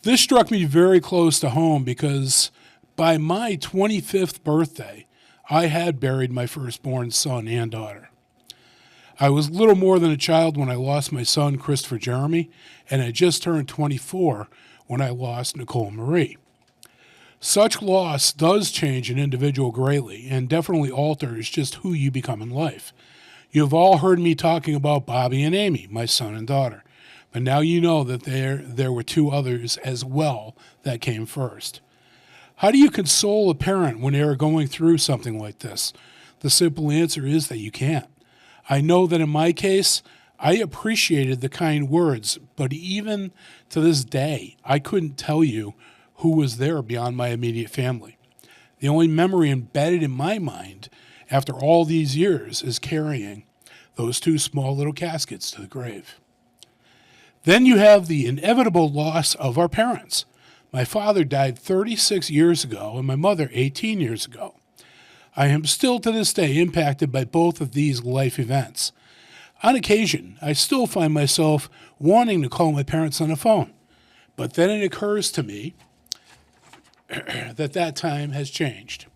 This struck me very close to home because by my 25th birthday, I had buried my firstborn son and daughter. I was little more than a child when I lost my son, Christopher Jeremy, and I just turned 24 when I lost Nicole Marie. Such loss does change an individual greatly and definitely alters just who you become in life. You've all heard me talking about Bobby and Amy, my son and daughter, but now you know that there were two others as well that came first. How do you console a parent when they are going through something like this? The simple answer is that you can't. I know that in my case, I appreciated the kind words, but even to this day, I couldn't tell you who was there beyond my immediate family. The only memory embedded in my mind after all these years is carrying those two small little caskets to the grave. Then you have the inevitable loss of our parents. My father died 36 years ago and my mother 18 years ago. I am still to this day impacted by both of these life events. On occasion, I still find myself wanting to call my parents on the phone, but then it occurs to me that time has changed.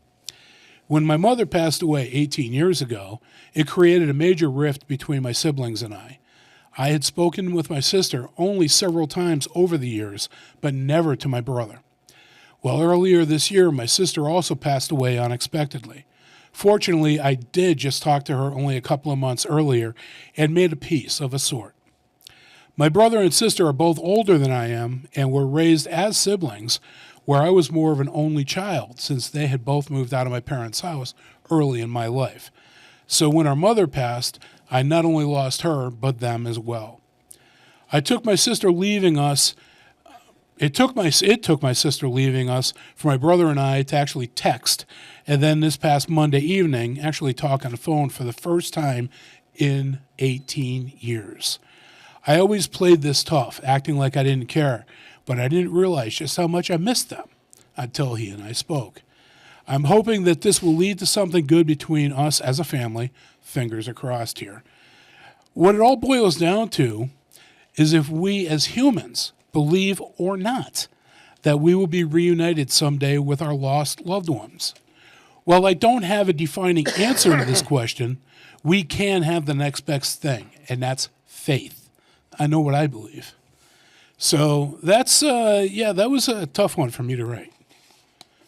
When my mother passed away 18 years ago, it created a major rift between my siblings and I. I had spoken with my sister only several times over the years, but never to my brother. Well, earlier this year, my sister also passed away unexpectedly. Fortunately, I did just talk to her only a couple of months earlier and made a peace of a sort. My brother and sister are both older than I am and were raised as siblings, where I was more of an only child since they had both moved out of my parents' house early in my life. So when our mother passed, I not only lost her, but them as well. It took my sister leaving us for my brother and I to actually text, and then this past Monday evening, actually talk on the phone for the first time in 18 years. I always played this tough, acting like I didn't care, but I didn't realize just how much I missed them until he and I spoke. I'm hoping that this will lead to something good between us as a family. Fingers are crossed here. What it all boils down to is if we as humans believe or not that we will be reunited someday with our lost loved ones. While I don't have a defining answer to this question, we can have the next best thing, and that's faith. I know what I believe. So that's, that was a tough one for me to write.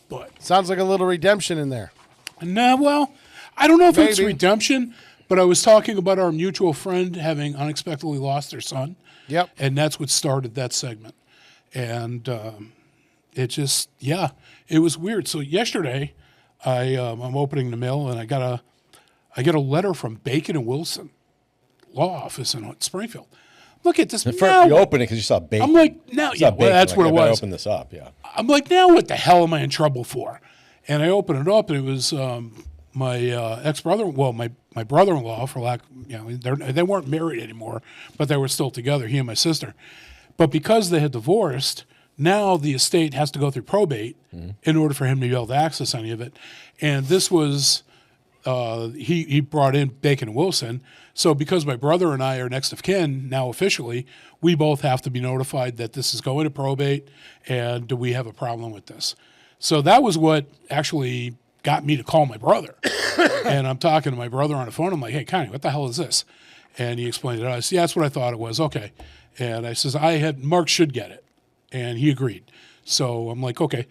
But Sounds like a little redemption in there. no, well, I don't know if it's Maybe. redemption, but I was talking about our mutual friend having unexpectedly lost their son. Yep. And that's what started that segment. And it just, it was weird. So yesterday, I'm opening the mail, and I get a letter from Bacon and Wilson Law Office in Springfield. Look at this. At Now, first, you open it because you saw bacon. I'm like, now, You saw bacon, that's like, what I it better was. Open this up, yeah. I'm like, now what the hell am I in trouble for? And I open it up, and it was my ex-brother, well, my brother-in-law, for lack, they weren't married anymore, but they were still together, he and my sister. But because they had divorced, now the estate has to go through probate in order for him to be able to access any of it. And this was, he brought in Bacon and Wilson. So because my brother and I are next of kin now officially, we both have to be notified that this is going to probate and do we have a problem with this. So that was what actually got me to call my brother. And I'm talking to my brother on the phone. I'm like, hey, Connie, what the hell is this? And he explained it. I said, yeah, that's what I thought it was. Okay. And I says, Mark should get it. And he agreed. So I'm like, okay.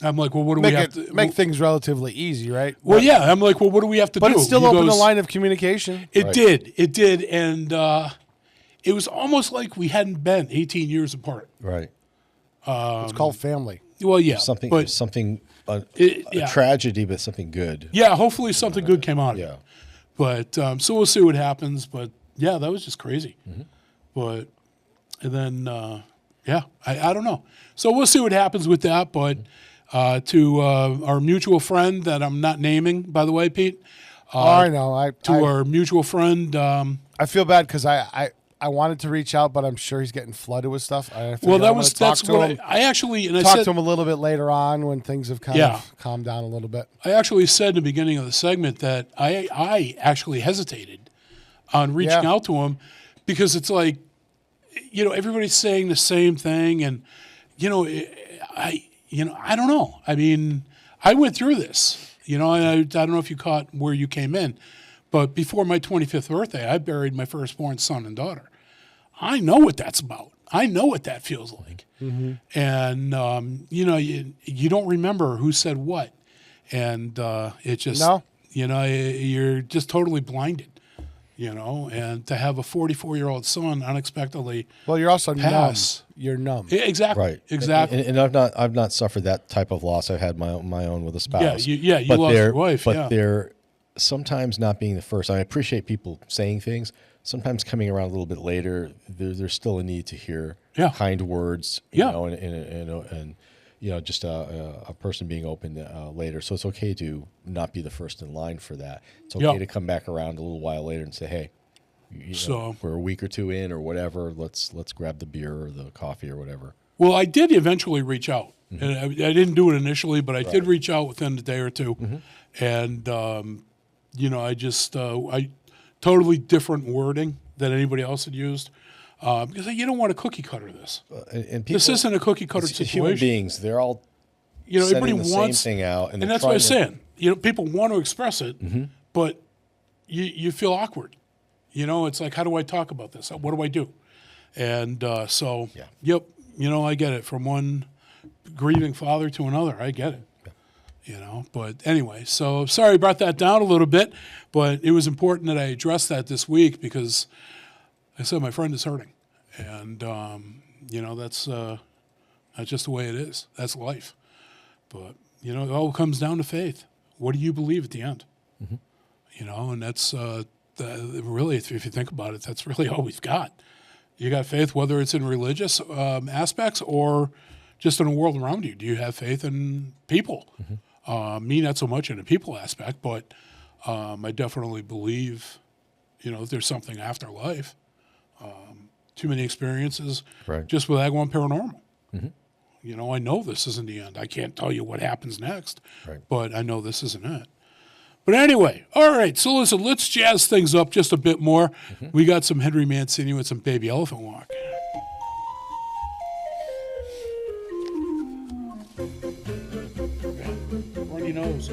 I'm like, well, what do we have to make things relatively easy, right? Well, yeah. I'm like, well, what do we have to do? But it still He opened goes, the line of communication. It did. And it was almost like we hadn't been 18 years apart. Right. It's called family. Well, yeah. A tragedy, but something good. Yeah, hopefully something good came out of Yeah. it. But so we'll see what happens. But yeah, that was just crazy. But and then I don't know. So we'll see what happens with that. But to our mutual friend that I'm not naming, by the way, Pete. I know. Our mutual friend. I feel bad because I wanted to reach out, but I'm sure he's getting flooded with stuff. That's what I actually and I talked said to him a little bit later on when things have kind of calmed down a little bit. I actually said in the beginning of the segment that I actually hesitated on reaching out to him because it's like, everybody's saying the same thing, and I don't know. I mean, I went through this. I don't know if you caught where you came in, but before my 25th birthday, I buried my firstborn son and daughter. I know what that's about. I know what that feels like. And, you don't remember who said what. And it just, you're just totally blinded, and to have a 44-year-old son unexpectedly Well, you're also pass. numb. You're numb. Exactly. Right. Exactly. And I've not suffered that type of loss. I've had my own with a spouse. You lost your wife. But they're sometimes not being the first. I appreciate people saying things. Sometimes coming around a little bit later, there's still a need to hear kind words, and just a person being open later. So it's okay to not be the first in line for that. It's okay to come back around a little while later and say, hey, we're a week or two in or whatever. Let's grab the beer or the coffee or whatever. Well, I did eventually reach out. And I didn't do it initially, but I did reach out within a day or two. And, I totally different wording than anybody else had used. Because you don't want to cookie cutter this. And this isn't a cookie cutter situation. Human beings, they're all everybody sending the wants same thing out. And that's what I'm saying. People want to express it, but you feel awkward. It's like, how do I talk about this? What do I do? And I get it. From one grieving father to another, I get it. But anyway, so sorry I brought that down a little bit, but it was important that I address that this week because I said my friend is hurting. And, that's just the way it is. That's life. But, it all comes down to faith. What do you believe at the end? And that's really, if you think about it, that's really all we've got. You got faith, whether it's in religious aspects or just in the world around you. Do you have faith in people? Me, not so much in the people aspect, but I definitely believe, that there's something after life. Too many experiences just with Ag 1 Paranormal. You know, I know this isn't the end. I can't tell you what happens next, but I know this isn't it. But anyway, all right, so listen, let's jazz things up just a bit more. We got some Henry Mancini with some Baby Elephant Walk. Runny nose.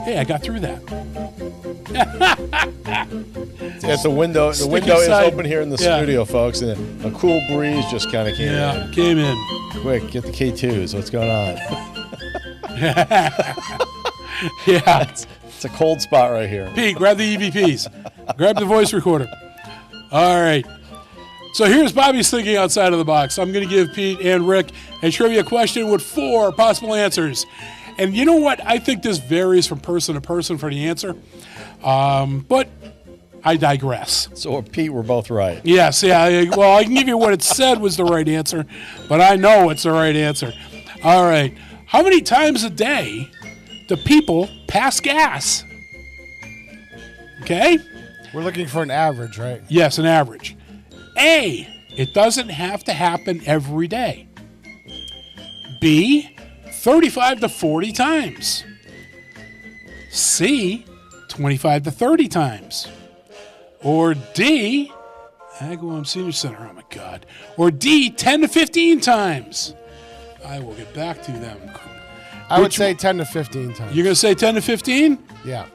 Hey, I got through that. At the window is open here in the studio, folks, and a cool breeze just kind of came in. Yeah, came in. Quick, get the K2s. What's going on? Yeah. It's a cold spot right here. Pete, grab the EVPs. Grab the voice recorder. All right. So here's Bobby's thinking outside of the box. I'm going to give Pete and Rick a trivia question with 4 possible answers. And you know what? I think this varies from person to person for the answer. But I digress. So, Pete, we're both right. Yes, yeah. Well, I can give you what it said was the right answer, but I know it's the right answer. All right. How many times a day do people pass gas? Okay? We're looking for an average, right? Yes, an average. A, it doesn't have to happen every day. B, 35 to 40 times. C, 25 to 30 times. Or D, Agawam Senior Center, oh my God. Or D, 10 to 15 times. I will get back to them. I would say 10 to 15 times. You're going to say 10 to 15? Yeah.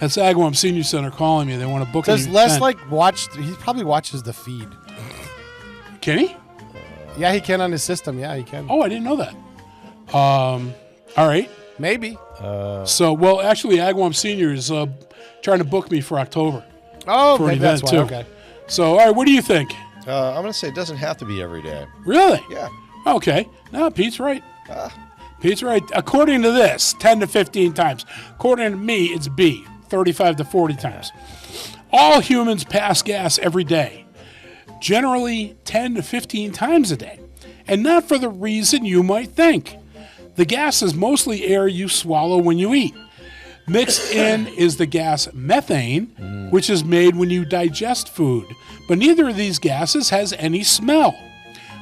That's Agawam Senior Center calling me. They want to book me. Does Les he probably watches the feed. Can he? Yeah, he can on his system. Yeah, he can. Oh, I didn't know that. All right. Maybe. So, well, actually, Agawam Senior is trying to book me for October. Oh, for an maybe that's event, why. too. Okay. So, all right, what do you think? I'm going to say it doesn't have to be every day. Really? Yeah. Okay. No, Pete's right. Pete's right. According to this, 10 to 15 times. According to me, it's B, 35 to 40 times. All humans pass gas every day, generally 10 to 15 times a day, and not for the reason you might think. The gas is mostly air you swallow when you eat. Mixed in is the gas methane, which is made when you digest food, but neither of these gases has any smell.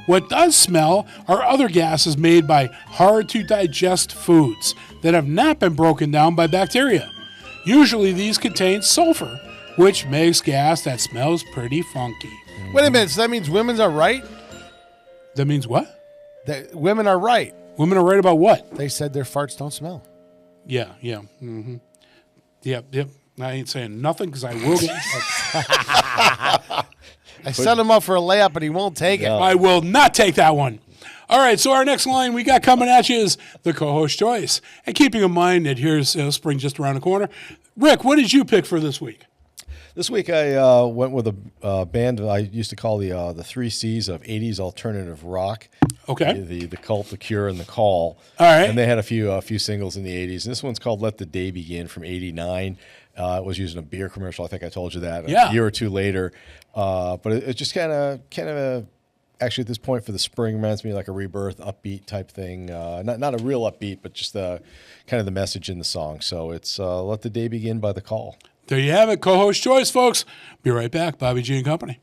What does smell are other gases made by hard-to-digest foods that have not been broken down by bacteria. Usually these contain sulfur, which makes gas that smells pretty funky. Wait a minute. So that means women are right? That means what? That women are right. Women are right about what? They said their farts don't smell. Yeah. Mm-hmm. Yep. I ain't saying nothing because I will get... I set him up for a layup, but he won't take it. I will not take that one. All right, so our next line we got coming at you is the co-host choice. And keeping in mind that here's spring just around the corner. Rick, what did you pick for this week? This week I went with a band I used to call the 3 C's of 80s alternative rock. Okay. The Cult, the Cure, and the Call. All right. And they had a few singles in the 80s. And this one's called Let the Day Begin from 89. It was using a beer commercial. I think I told you that a year or two later. But it just kind of actually at this point for the spring reminds me like a Rebirth upbeat type thing. Not a real upbeat, but just kind of the message in the song. So it's Let the Day Begin by the Call. There you have it, co-host choice, folks. Be right back. Bobby G and Company.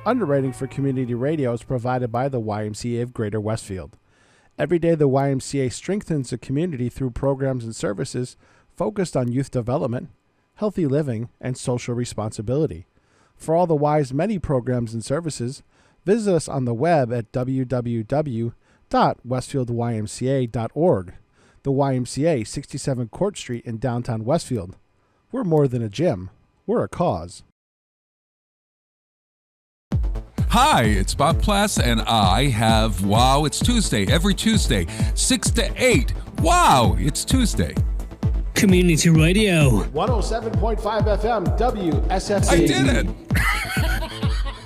Underwriting for community radio is provided by the YMCA of Greater Westfield. Every day, the YMCA strengthens the community through programs and services focused on youth development, healthy living, and social responsibility. For all the Y's many programs and services, visit us on the web at www.westfieldymca.org. The YMCA, 67 Court Street in downtown Westfield. We're more than a gym. We're a cause. Hi, it's Bob Plass, and I have Wow, It's Tuesday, every Tuesday, 6 to 8. Wow, it's Tuesday. Community Radio. 107.5 FM, WSFD. I did it!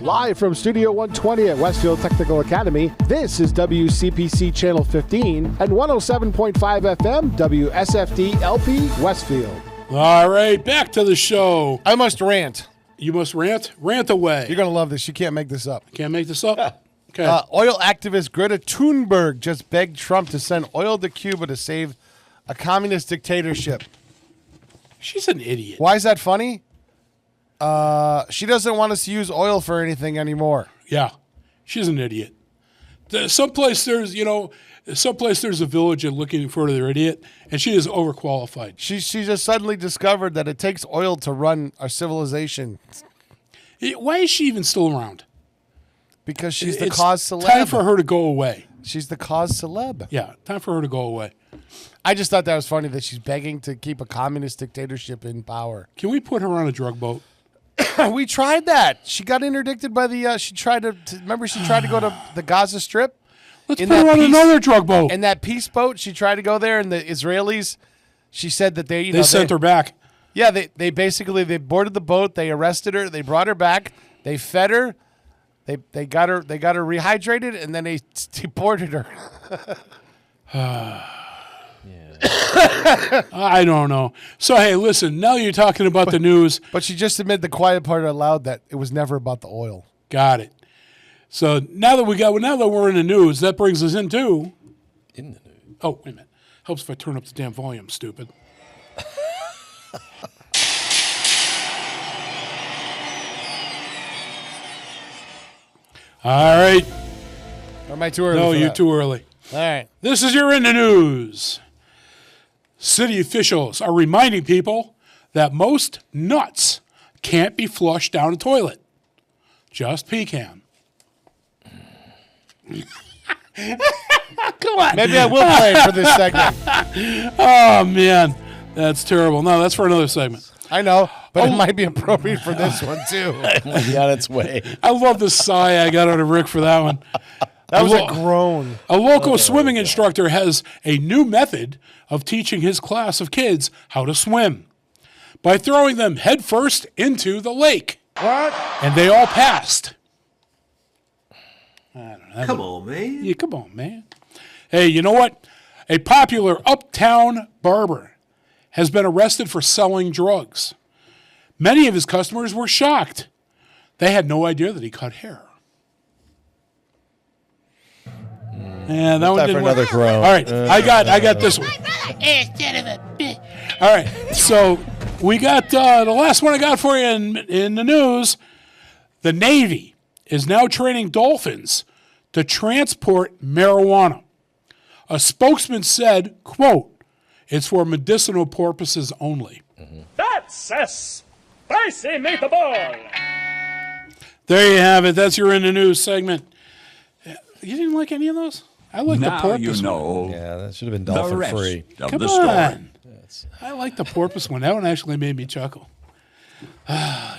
Live from Studio 120 at Westfield Technical Academy, this is WCPC Channel 15 and 107.5 FM, WSFD-LP, Westfield. All right, back to the show. I must rant. You must rant? Rant away. You're going to love this. You can't make this up. Can't make this up? Okay. Oil activist Greta Thunberg just begged Trump to send oil to Cuba to save a communist dictatorship. She's an idiot. Why is that funny? She doesn't want us to use oil for anything anymore. Yeah, she's an idiot. Someplace there's a village looking for their idiot, and she is overqualified. She just suddenly discovered that it takes oil to run our civilization. Why is she even still around? Because she's the cause celeb. Time for her to go away. She's the cause celeb. Yeah, time for her to go away. I just thought that was funny that she's begging to keep a communist dictatorship in power. Can we put her on a drug boat? We tried that. She got interdicted by the. She tried to remember. She tried to go to the Gaza Strip. Let's put her on another drug boat. In that peace boat, she tried to go there, and the Israelis. She said that they sent her back. Yeah, they basically boarded the boat. They arrested her. They brought her back. They fed her. They got her rehydrated, and then they deported her. I don't know. So, hey, listen, now you're talking about the news. But she just admitted the quiet part out loud that it was never about the oil. Got it. So now that we're in the news, that brings us into... In the news. Oh, wait a minute. Helps if I turn up the damn volume, stupid. All right. Or am I too early? No, for you're that? too early. All right. This is your In the News. City officials are reminding people that most nuts can't be flushed down a toilet. Just pecan. Come on. Maybe I will play it for this segment. Oh, man. That's terrible. No, that's for another segment. I know, but it might be appropriate for this one, too. On its way. I love the sigh I got out of Rick for that one. That was a groan. A local swimming instructor has a new method of teaching his class of kids how to swim by throwing them headfirst into the lake. What? And they all passed. I don't know. Come on, man. Yeah, come on, man. Hey, you know what? A popular uptown barber has been arrested for selling drugs. Many of his customers were shocked. They had no idea that he cut hair. Yeah, that one didn't work. Another groan. All right, I got this one. All right, so we got the last one I got for you in the news. The Navy is now training dolphins to transport marijuana. A spokesman said, quote, "It's for medicinal purposes only." That's a spicy meatball. There you have it. That's your In the News segment. You didn't like any of those? I like the porpoise one. Yeah, that should have been dolphin free. Come on. I like the porpoise one. That one actually made me chuckle.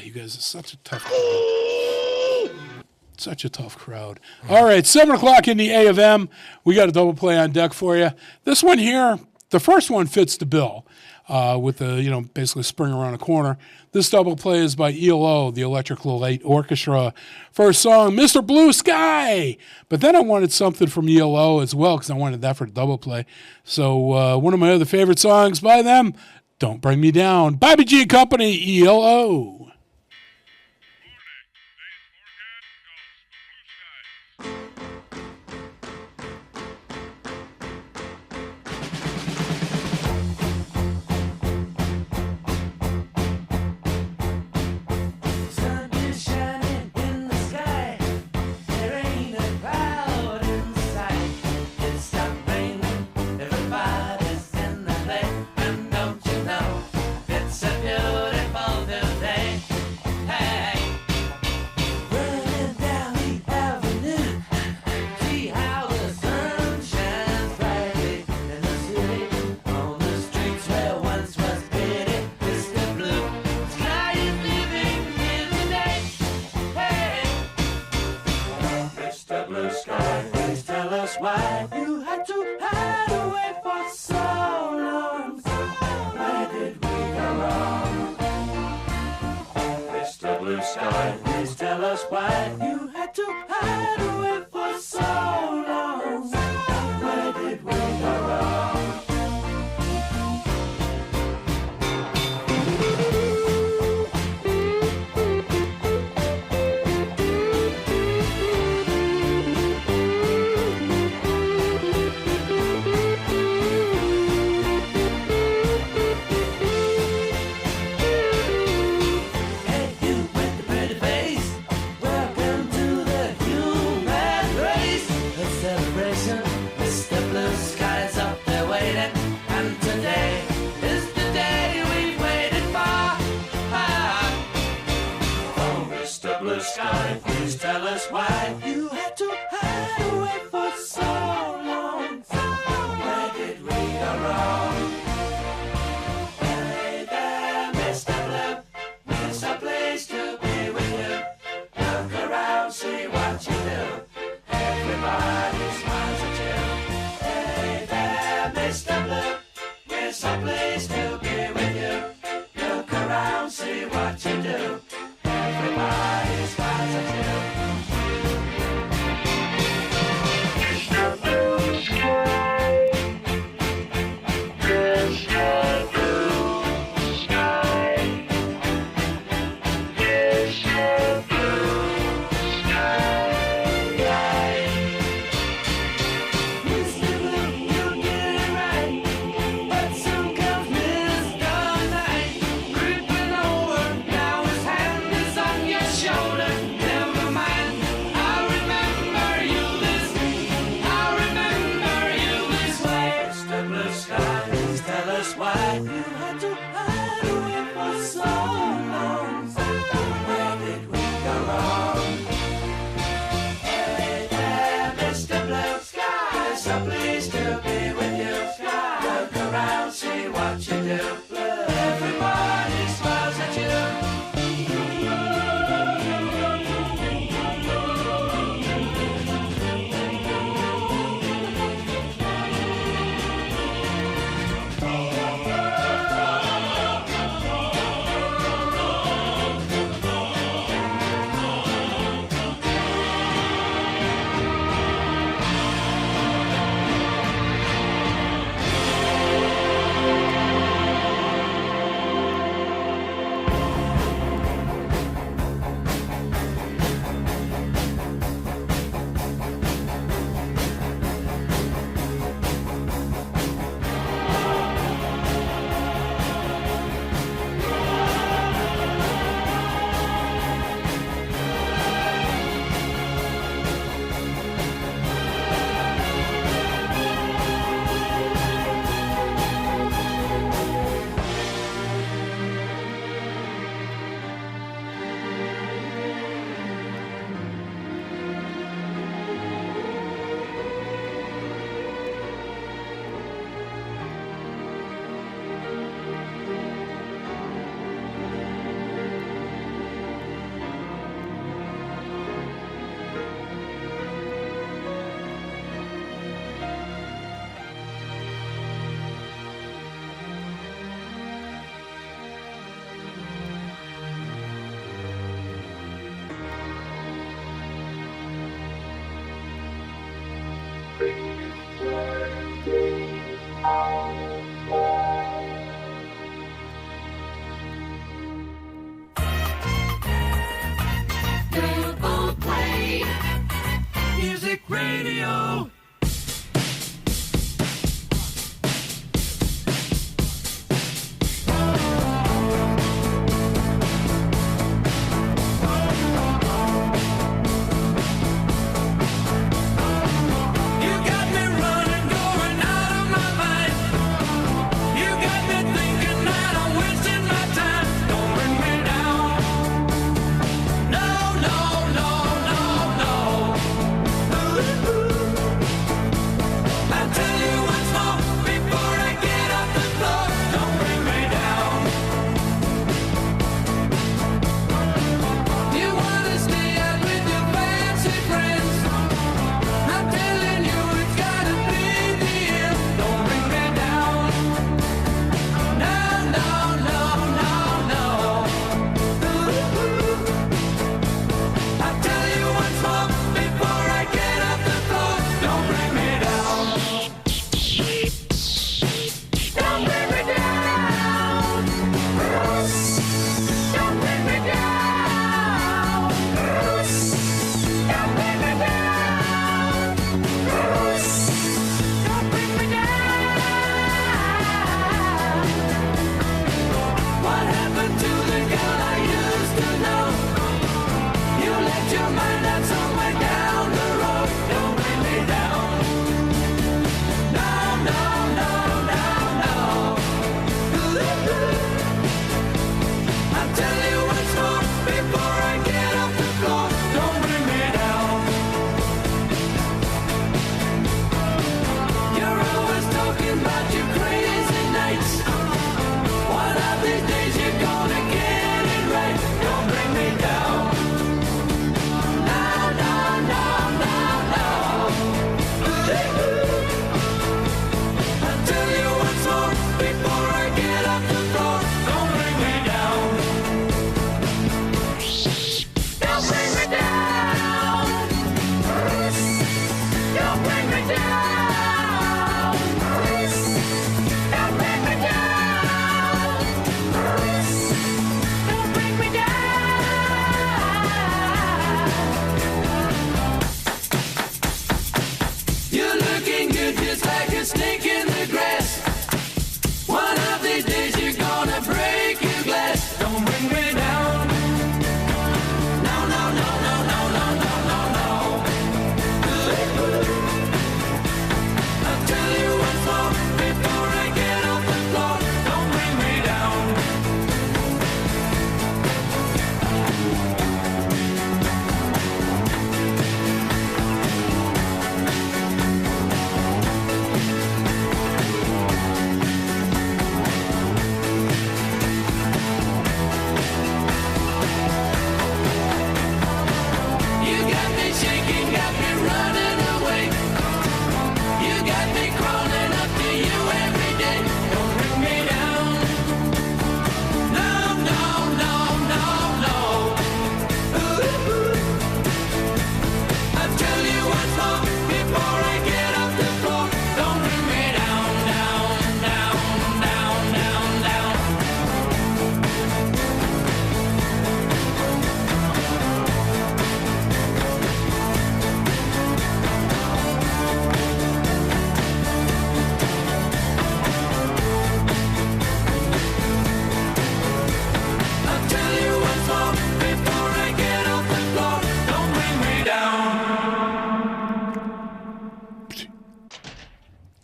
You guys are such a tough crowd. Such a tough crowd. All right, 7 o'clock in the A of M. We got a double play on deck for you. This one here, the first one fits the bill with the, basically spring around a corner. This double play is by ELO, the Electric Light Orchestra. First song, Mr. Blue Sky. But then I wanted something from ELO as well because I wanted that for the double play. So one of my other favorite songs by them, Don't Bring Me Down. Bobby G and Company, ELO. Sun is shining in the sky. sky. Please tell us why you had to hide away for so long. Where did we go wrong? Sky, please tell us why you had to hide away for so long. Where did we go wrong? Hey there, Mr. Blue, it's a place to be with you. Look around, see what you do. Everybody smiles at you. Hey there, Mr. Blue, it's a place to be with you. Look around, see what you do. Everybody smiles at you.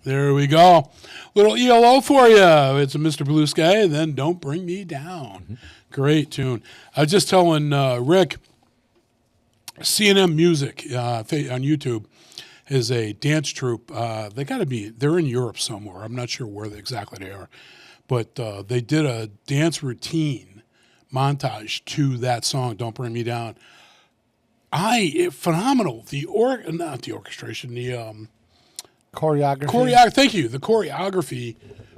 There we go. Little ELO for you. It's a Mr. Blue Sky, and then Don't Bring Me Down. Great tune. I was just telling Rick, C&M Music on YouTube is a dance troupe. They're in Europe somewhere. I'm not sure where exactly they are. But they did a dance routine montage to that song, Don't Bring Me Down. Phenomenal. Not the orchestration, the choreography. Thank you. The choreography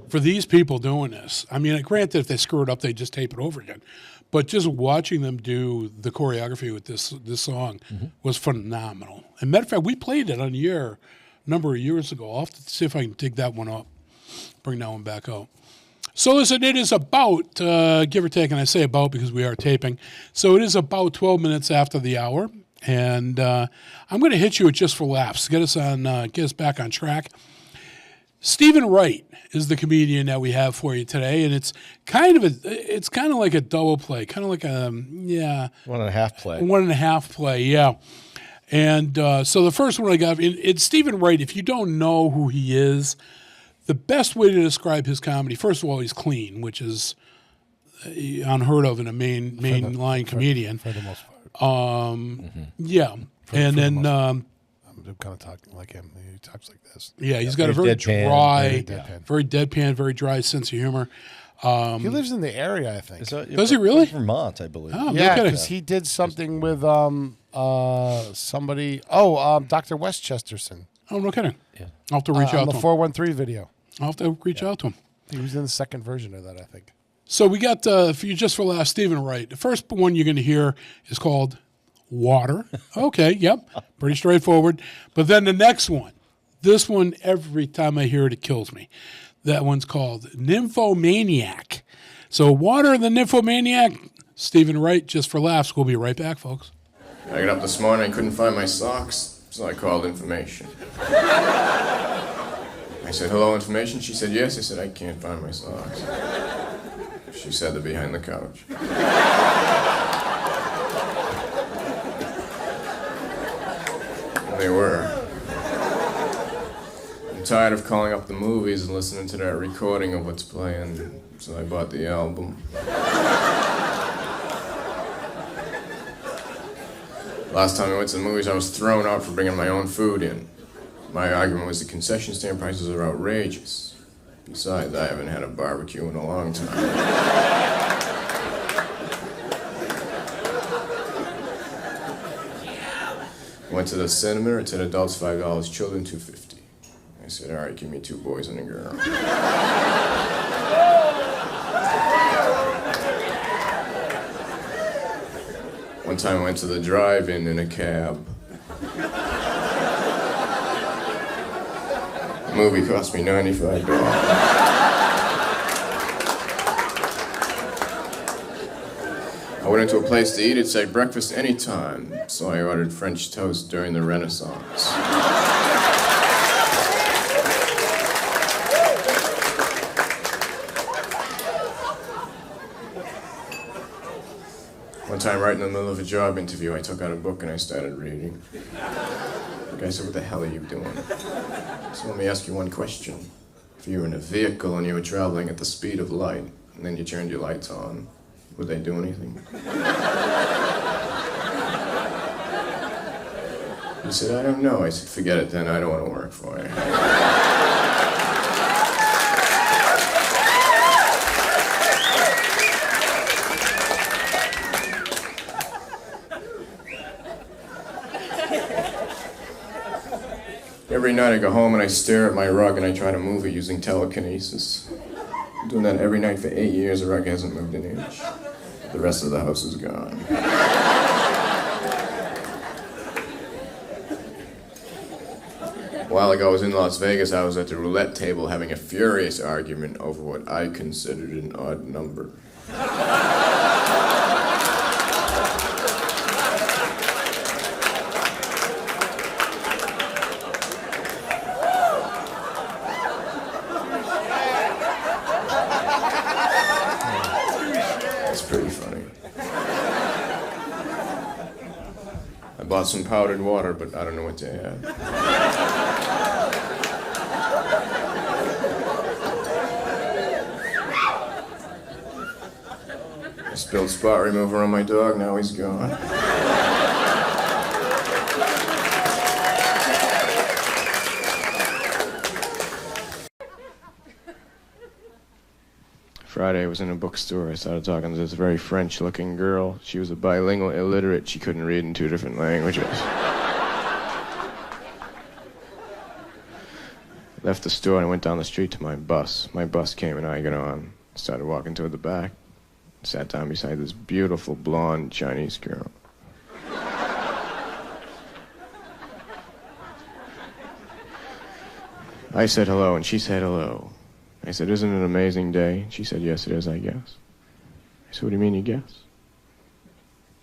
for these people doing this. I mean, granted, if they screw it up, they just tape it over again. But just watching them do the choreography with this song was phenomenal. And matter of fact, we played it on the air a number of years ago. I'll have to see if I can dig that one up, bring that one back out. So listen, it is about, give or take, and I say about because we are taping, so it is about 12 minutes after the hour. And I'm going to hit you with Just for Laughs, get us back on track. Stephen Wright is the comedian that we have for you today, and it's kind of like a double play, kind of like a 1.5 play. 1.5 play, yeah. And so the first one I got, it's Stephen Wright. If you don't know who he is, the best way to describe his comedy, first of all, he's clean, which is unheard of in a mainline comedian. For the most part. Yeah. And then I'm kind of talking like him. He talks like this. Yeah, he's got a very deadpan, very dry sense of humor. He lives in the area, I think. Does he really? Vermont, I believe. Oh, yeah, because he did something with somebody. Dr. Westchesterson. Oh, no kidding. Yeah. I'll have to reach out to him. On the 413 video. I'll have to reach out to him. He was in the second version of that, I think. So we got, for you Just for Laughs, Stephen Wright. The first one you're going to hear is called Water. Okay, yep. Pretty straightforward. But then the next one, this one, every time I hear it, it kills me. That one's called Nymphomaniac. So Water and the Nymphomaniac, Stephen Wright, Just for Laughs. We'll be right back, folks. I got up this morning, I couldn't find my socks, so I called information. I said, hello, information? She said, yes. I said, I can't find my socks. She said they're behind the couch. And they were. I'm tired of calling up the movies and listening to that recording of what's playing, so I bought the album. Last time I went to the movies, I was thrown out for bringing my own food in. My argument was the concession stand prices are outrageous. Besides, I haven't had a barbecue in a long time. Went to the cinema, it said adults $5, children $2.50. I said, all right, give me 2 boys and a girl. One time I went to the drive-in in a cab. The movie cost me $95. I went into a place to eat, it said breakfast anytime, so I ordered French toast during the Renaissance. One time, right in the middle of a job interview, I took out a book and I started reading. The guy said, what the hell are you doing? So let me ask you one question. If you were in a vehicle and you were traveling at the speed of light, and then you turned your lights on, would they do anything? He said, I don't know. I said, forget it then, I don't want to work for you. Every night I go home and I stare at my rug and I try to move it using telekinesis. I'm doing that every night for 8 years, the rug hasn't moved an inch. The rest of the house is gone. A while ago I was in Las Vegas, I was at the roulette table having a furious argument over what I considered an odd number. Pretty funny. I bought some powdered water, but I don't know what to add. I spilled spot remover on my dog, now he's gone. Friday, I was in a bookstore. I started talking to this very French-looking girl. She was a bilingual illiterate. She couldn't read in 2 different languages. Left the store and I went down the street to my bus. My bus came and I got on. Started walking toward the back. Sat down beside this beautiful blonde Chinese girl. I said hello and she said hello. I said, isn't it an amazing day? She said, yes, it is, I guess. I said, what do you mean you guess?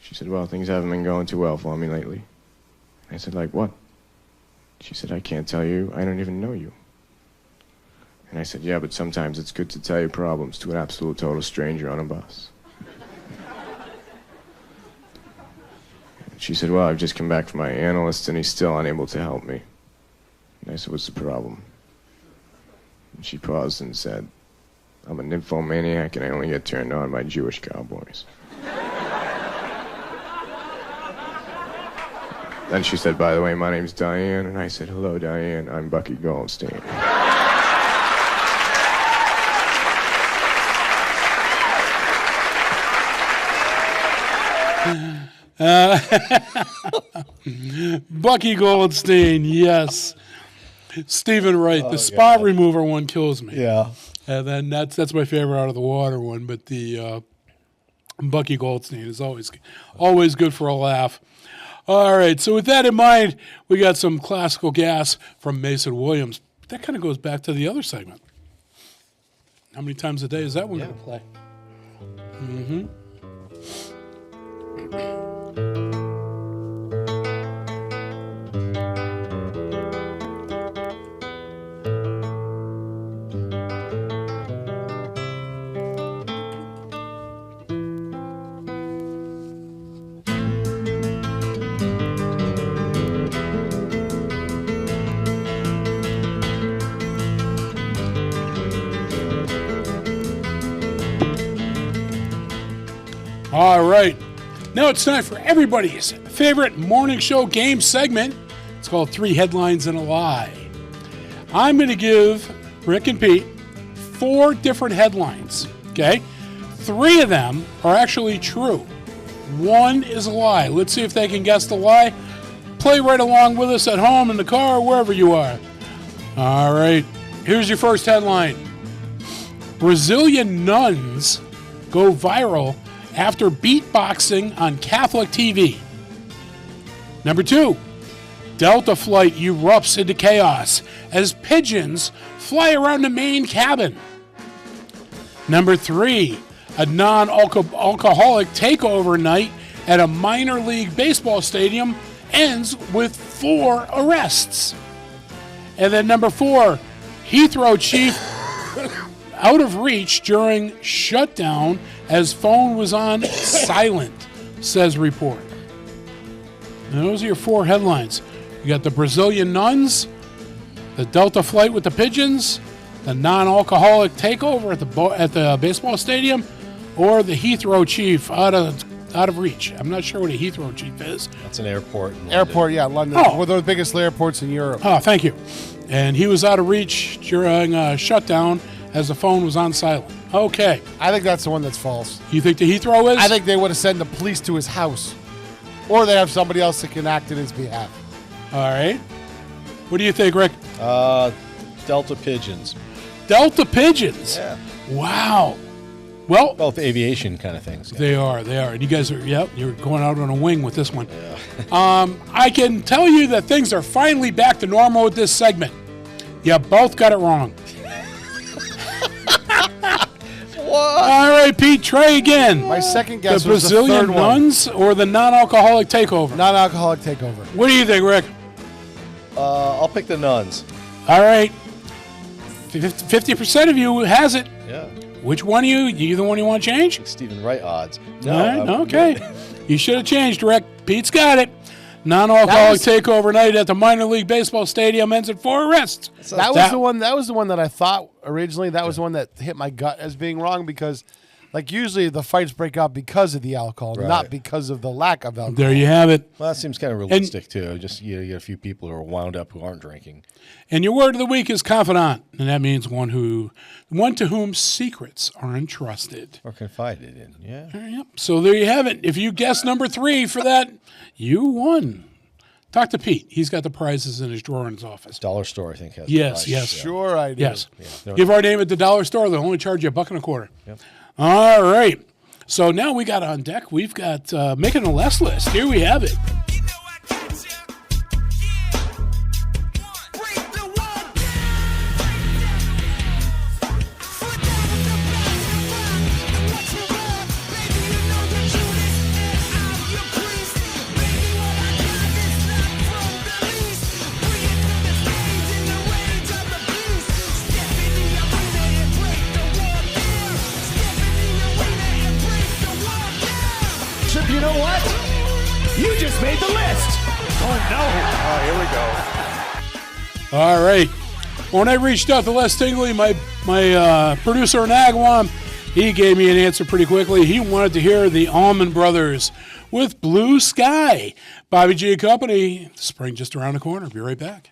She said, well, things haven't been going too well for me lately. I said, like what? She said, I can't tell you. I don't even know you. And I said, yeah, but sometimes it's good to tell your problems to an absolute total stranger on a bus. She said, well, I've just come back from my analyst and he's still unable to help me. And I said, what's the problem? And she paused and said, I'm a nymphomaniac and I only get turned on by Jewish cowboys. Then she said, by the way, my name's Diane. And I said, hello, Diane. I'm Bucky Goldstein. Bucky Goldstein, yes. Stephen Wright, the spot remover one kills me. Yeah. And then that's my favorite out of the water one, but the Bucky Goldstein is always good for a laugh. All right, so with that in mind, we got some classical gas from Mason Williams. That kind of goes back to the other segment. How many times a day is that one going to play? Mm-hmm. All right. Now it's time for everybody's favorite morning show game segment. It's called 3 Headlines and a Lie. I'm going to give Rick and Pete 4 different headlines, okay? 3 of them are actually true. 1 is a lie. Let's see if they can guess the lie. Play right along with us at home, in the car, wherever you are. All right. Here's your first headline. Brazilian nuns go viral after beatboxing on Catholic TV. Number 2, Delta flight erupts into chaos as pigeons fly around the main cabin. Number 3, a non-alcoholic takeover night at a minor league baseball stadium ends with 4 arrests. And then number 4, Heathrow chief out of reach during shutdown as phone was on silent, says report. And those are your 4 headlines. You got the Brazilian nuns, the Delta flight with the pigeons, the non-alcoholic takeover at the baseball stadium, or the Heathrow chief out of reach. I'm not sure what a Heathrow chief is. That's an airport in London. Airport, yeah, London. Oh. One of the biggest airports in Europe. Oh, thank you. And he was out of reach during shutdown as the phone was on silent. Okay. I think that's the one that's false. You think the Heathrow is? I think they would have sent the police to his house. Or they have somebody else that can act in his behalf. All right. What do you think, Rick? Delta pigeons. Delta pigeons? Yeah. Wow. Well, both aviation kind of things. They are. And you guys are, you're going out on a wing with this one. Yeah. I can tell you that things are finally back to normal with this segment. You both got it wrong. What? All right, Pete, try again. My second guess the was Brazilian the third nuns or the non-alcoholic takeover? Non-alcoholic takeover. What do you think, Rick? I'll pick the nuns. All right. 50% of you has it. Yeah. Which one of you? You the one you want to change? Stephen Wright odds. No. All right, okay. You should have changed, Rick. Pete's got it. Non-alcoholic takeover night at the minor league baseball stadium ends at 4 arrests. That was the one that I thought originally. That was the one that hit my gut as being wrong because Like usually the fights break out because of the alcohol, Right. not because of the lack of alcohol. There you have it. Well, that seems kind of realistic too. Just you get a few people who are wound up who aren't drinking. And your word of the week is confidant, and that means one to whom secrets are entrusted. Or confided in, yeah. Yep. So there you have it. If you guessed number 3 for that, you won. Talk to Pete. He's got the prizes in his drawer in his office. Dollar store, I think, has Yes, the prize. yes. Sure I do. Yes. Yeah. Give our name at the dollar store. They'll only charge you $1.25. Yep. All right. So now we got on deck. We've got making a less list. Here we have it. You know what? You just made the list. Oh, no. Oh, here we go. All right. When I reached out to Les Tingley, my producer in Agawam, he gave me an answer pretty quickly. He wanted to hear the Allman Brothers with Blue Sky. Bobby G and Company, spring just around the corner. Be right back.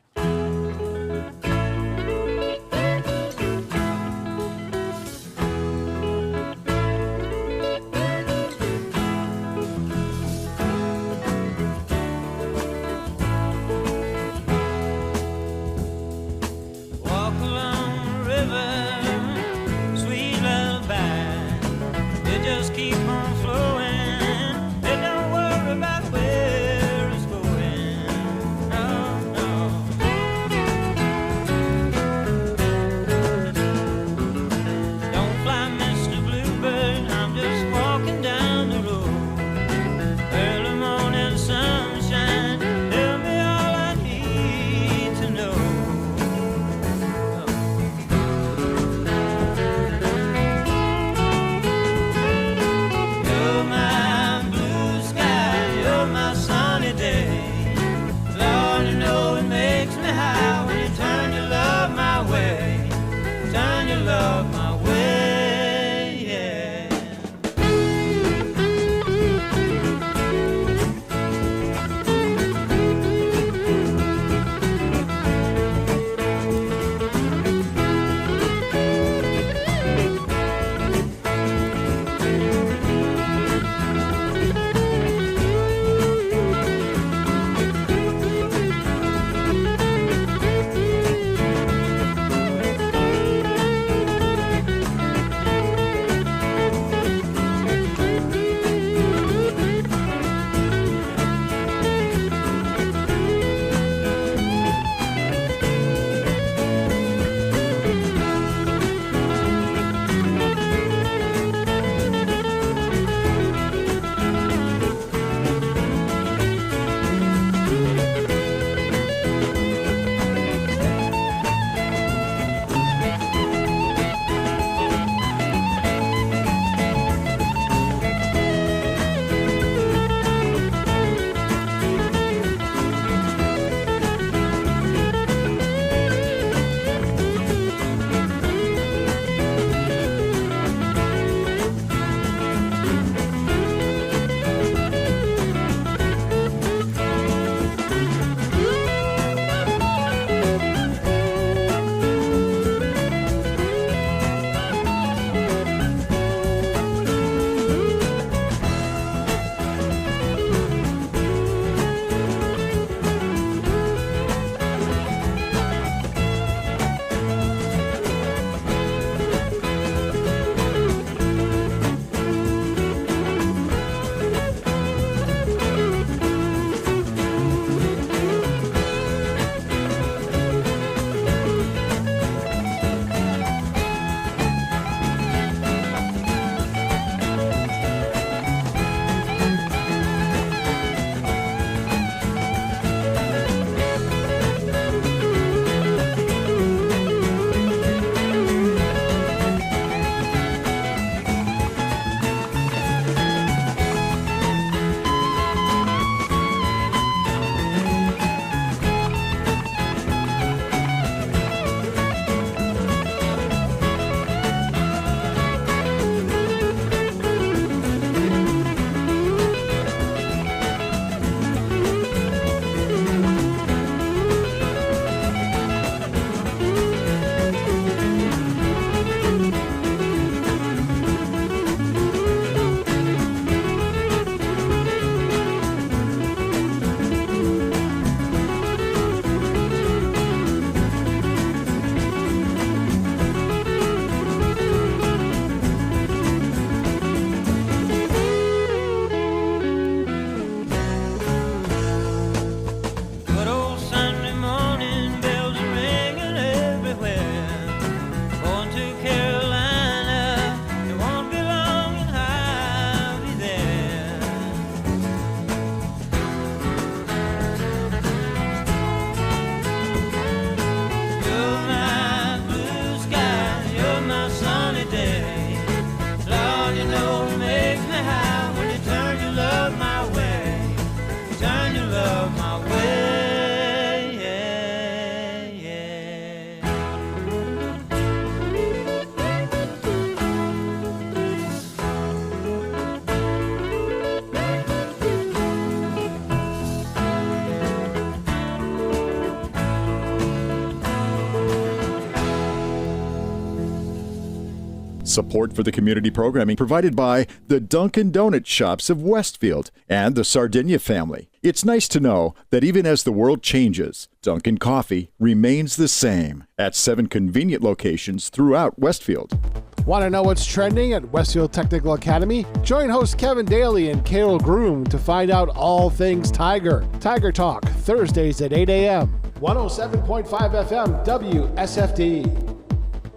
Support for the community programming provided by the Dunkin' Donut Shops of Westfield and the Sardinia family. It's nice to know that even as the world changes, Dunkin' Coffee remains the same at 7 convenient locations throughout Westfield. Want to know what's trending at Westfield Technical Academy? Join host Kevin Daly and Carol Groom to find out all things Tiger. Tiger Talk, Thursdays at 8 a.m. 107.5 FM WSFD.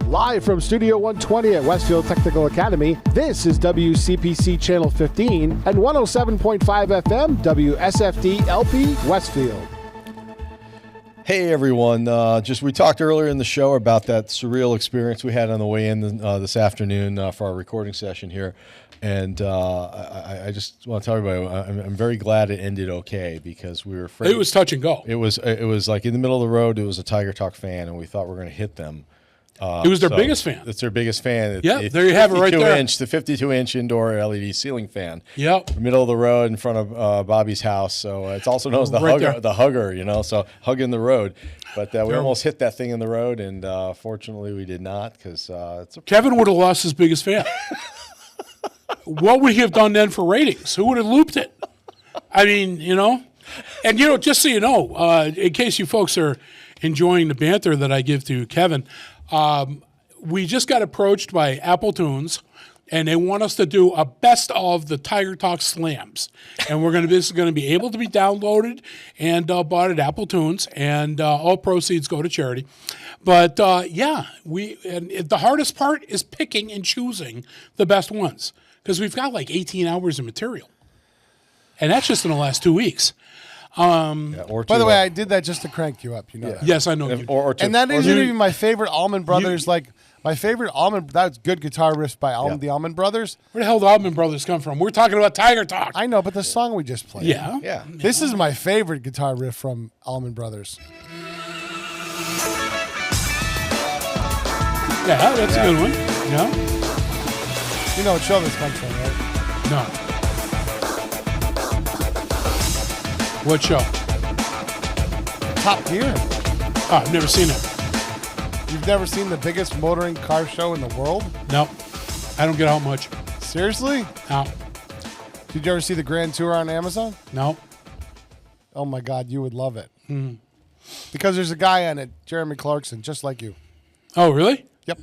Live from Studio 120 at Westfield Technical Academy, this is WCPC Channel 15 and 107.5 FM WSFD-LP Westfield. Hey everyone, we talked earlier in the show about that surreal experience we had on the way in this afternoon for our recording session here. And I just want to tell everybody, I'm very glad it ended okay because we were afraid. It was touch and go. It was like in the middle of the road, it was a Tiger Talk fan, and we thought we were going to hit them. It was their biggest fan. It's their biggest fan. There you have it right there. The 52-inch indoor LED ceiling fan. Yep. Middle of the road in front of Bobby's house. So it's also known as the hugger, you know, so hugging the road. But we almost hit that thing in the road, and fortunately we did not because Kevin would have lost his biggest fan. What would he have done then for ratings? Who would have looped it? I mean, you know. And, you know, just so you know, in case you folks are enjoying the banter that I give to Kevin, we just got approached by Apple Tunes, and they want us to do a best of the Tiger Talk slams, and this is going to be able to be downloaded and bought at Apple Tunes, and all proceeds go to charity. But the hardest part is picking and choosing the best ones because we've got like 18 hours of material, and that's just in the last 2 weeks. By the way, I did that just to crank you up. You know that. Yes, I know. And that isn't even my favorite Allman Brothers. My favorite that's good guitar riffs by the Allman Brothers. Where the hell did the Allman Brothers come from? We're talking about Tiger Talk. I know, but the song we just played. Yeah. This is my favorite guitar riff from Allman Brothers. Yeah, that's a good one. Yeah. You know what show this comes from, right? No. What show? Top Gear. Oh, I've never seen it. You've never seen the biggest motoring car show in the world? No. I don't get out much. Seriously? No. Did you ever see the Grand Tour on Amazon? No. Oh, my God. You would love it. Mm. Because there's a guy on it, Jeremy Clarkson, just like you. Oh, really? Yep.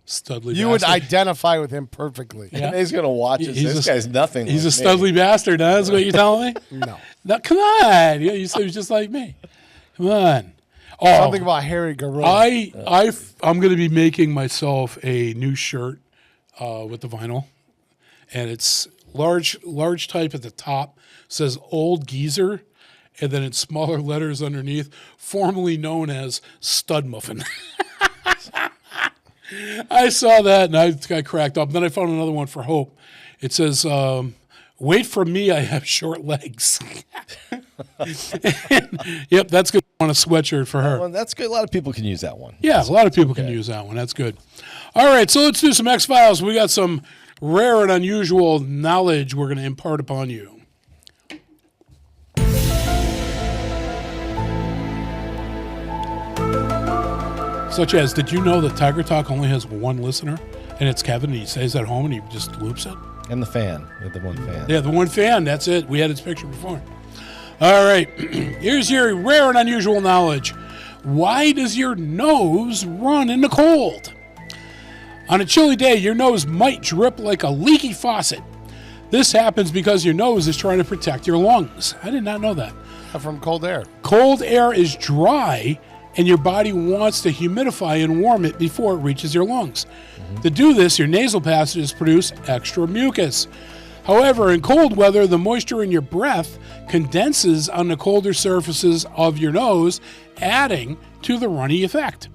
Studly You bastard. would identify with him perfectly. Yeah. He's going to watch it. This guy's nothing. He's like a studly bastard. Huh? That's what you're telling me? No. Come on. You said he was just like me. Come on. Oh, something about Harry Gorilla. I'm going to be making myself a new shirt with the vinyl, and it's large type at the top, says Old Geezer, and then in smaller letters underneath, formerly known as Stud Muffin. I saw that, and I cracked up. Then I found another one for Hope. It says, wait for me, I have short legs. Yep, that's good on a sweatshirt for her. Well, that's good. A lot of people can use that one. Yeah, a lot of people can use that one. That's good. All right, so let's do some X-Files. We got some rare and unusual knowledge we're going to impart upon you. Such as, did you know that Tiger Talk only has one listener, and it's Kevin, and he stays at home, and he just loops it? And the fan. The one fan. Yeah, the one fan. That's it. We had its picture before. All right. Here's your rare and unusual knowledge. Why does your nose run in the cold? On a chilly day, your nose might drip like a leaky faucet. This happens because your nose is trying to protect your lungs. I did not know that. From cold air. Cold air is dry, and your body wants to humidify and warm it before it reaches your lungs. Mm-hmm. To do this, your nasal passages produce extra mucus. However, in cold weather, the moisture in your breath condenses on the colder surfaces of your nose, adding to the runny effect.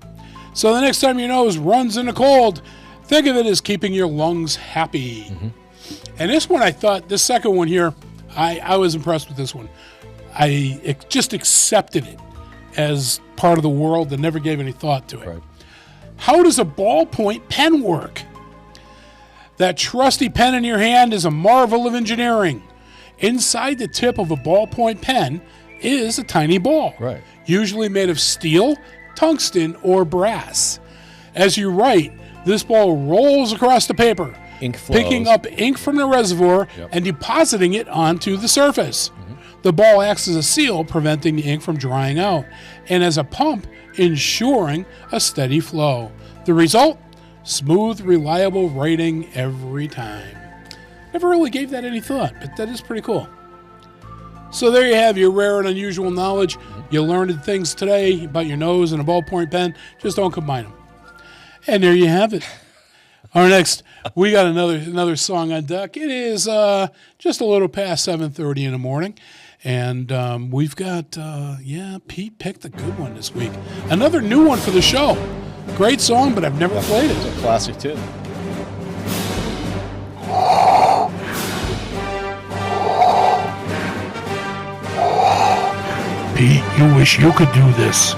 So the next time your nose runs in the cold, think of it as keeping your lungs happy. Mm-hmm. And this one, this second one here, I was impressed with this one. I just accepted it as part of the world and never gave any thought to it. Right. How does a ballpoint pen work? That trusty pen in your hand is a marvel of engineering. Inside the tip of a ballpoint pen is a tiny ball, usually made of steel, tungsten, or brass. As you write, This ball rolls across the paper, Ink flows. picking up ink from the reservoir and depositing it onto the surface. The ball acts as a seal, preventing the ink from drying out, and as a pump, ensuring a steady flow. The result? Smooth, reliable writing every time. Never really gave that any thought, but that is pretty cool. So there you have your rare and unusual knowledge. You learned things today about your nose and a ballpoint pen. Just don't combine them. And there you have it. Our next, we got another song on deck. It is just a little past 7:30 in the morning. And we've got, Pete picked a good one this week. Another new one for the show. Great song, but I've never played it. It's a classic, too. Pete, you wish you could do this.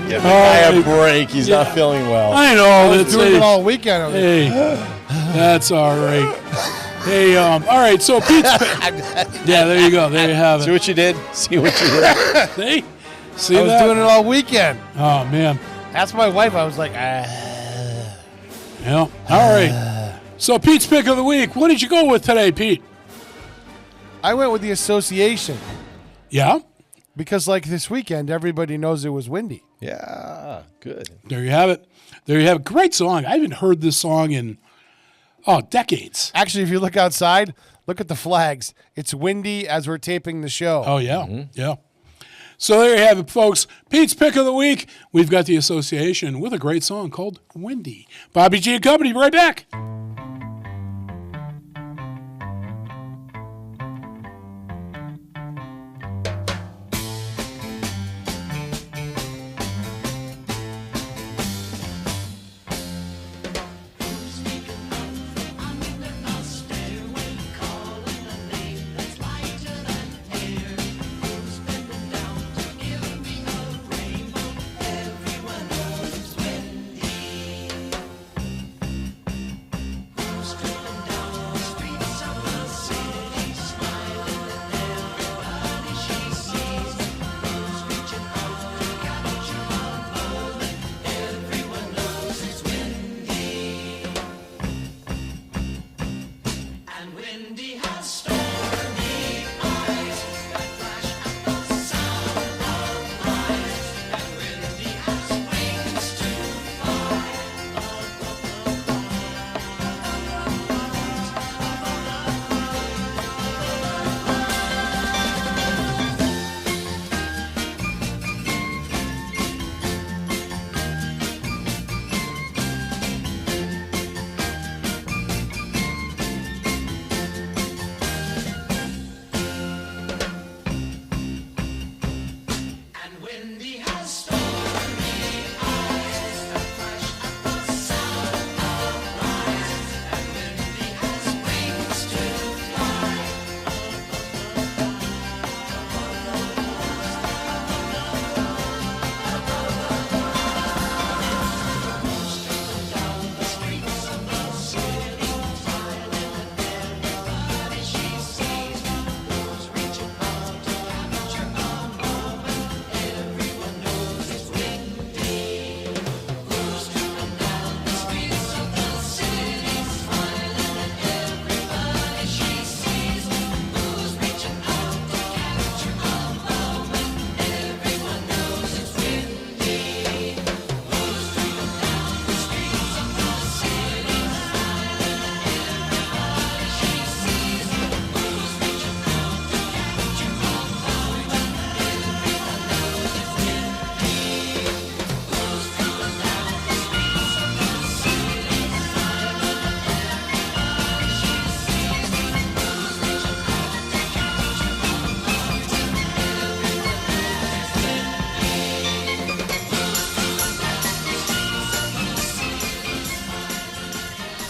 Give the guy a break. He's not feeling well. I know. I was doing it all weekend. Hey, that's all right. Hey, all right, so Pete's... yeah, there you go. There you have it. See what you did? See what you did? See I was that? doing it all weekend. Oh, man. That's my wife. I was like, Yeah, all right. So Pete's pick of the week. What did you go with today, Pete? I went with the Association. Yeah? Because, like, this weekend, everybody knows it was windy. Yeah, good. There you have it. There you have it. Great song. I haven't heard this song in, decades. Actually, if you look outside, look at the flags. It's windy as we're taping the show. Oh, yeah. Yeah. So there you have it, folks. Pete's pick of the week. We've got the Association with a great song called Windy. Bobby G and Company, right back.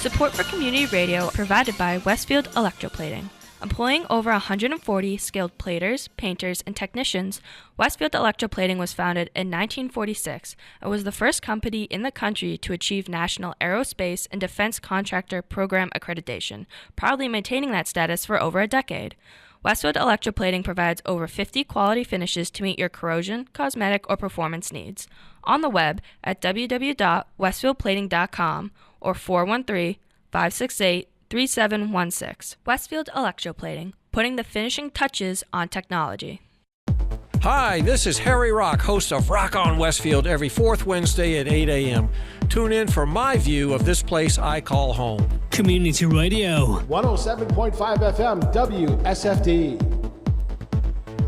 Support for community radio provided by Westfield Electroplating. Employing over 140 skilled platers, painters, and technicians, Westfield Electroplating was founded in 1946 and was the first company in the country to achieve National Aerospace and Defense Contractor Program accreditation, proudly maintaining that status for over a decade. Westfield Electroplating provides over 50 quality finishes to meet your corrosion, cosmetic, or performance needs. On the web at www.westfieldplating.com or 413-568-3716. Westfield Electroplating, putting the finishing touches on technology. Hi, this is Harry Rock, host of Rock on Westfield every fourth Wednesday at 8 a.m. Tune in for my view of this place I call home. Community Radio. 107.5 FM WSFD.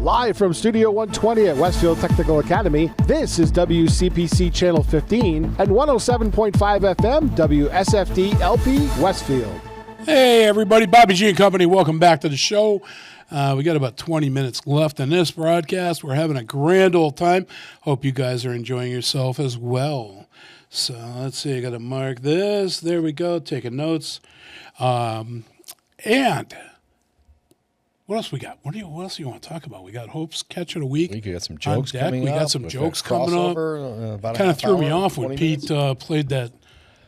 Live from Studio 120 at Westfield Technical Academy, this is WCPC Channel 15 and 107.5 FM WSFD-LP Westfield. Hey everybody, Bobby G and Company, welcome back to the show. We got about 20 minutes left in this broadcast. We're having a grand old time. Hope you guys are enjoying yourself as well. So let's see, I got to mark this. There we go, taking notes. And what else we got? What else do you want to talk about? We got Hope's Catch of the Week. We got some jokes coming up. We got some jokes coming up. Kind of threw me off when Pete played that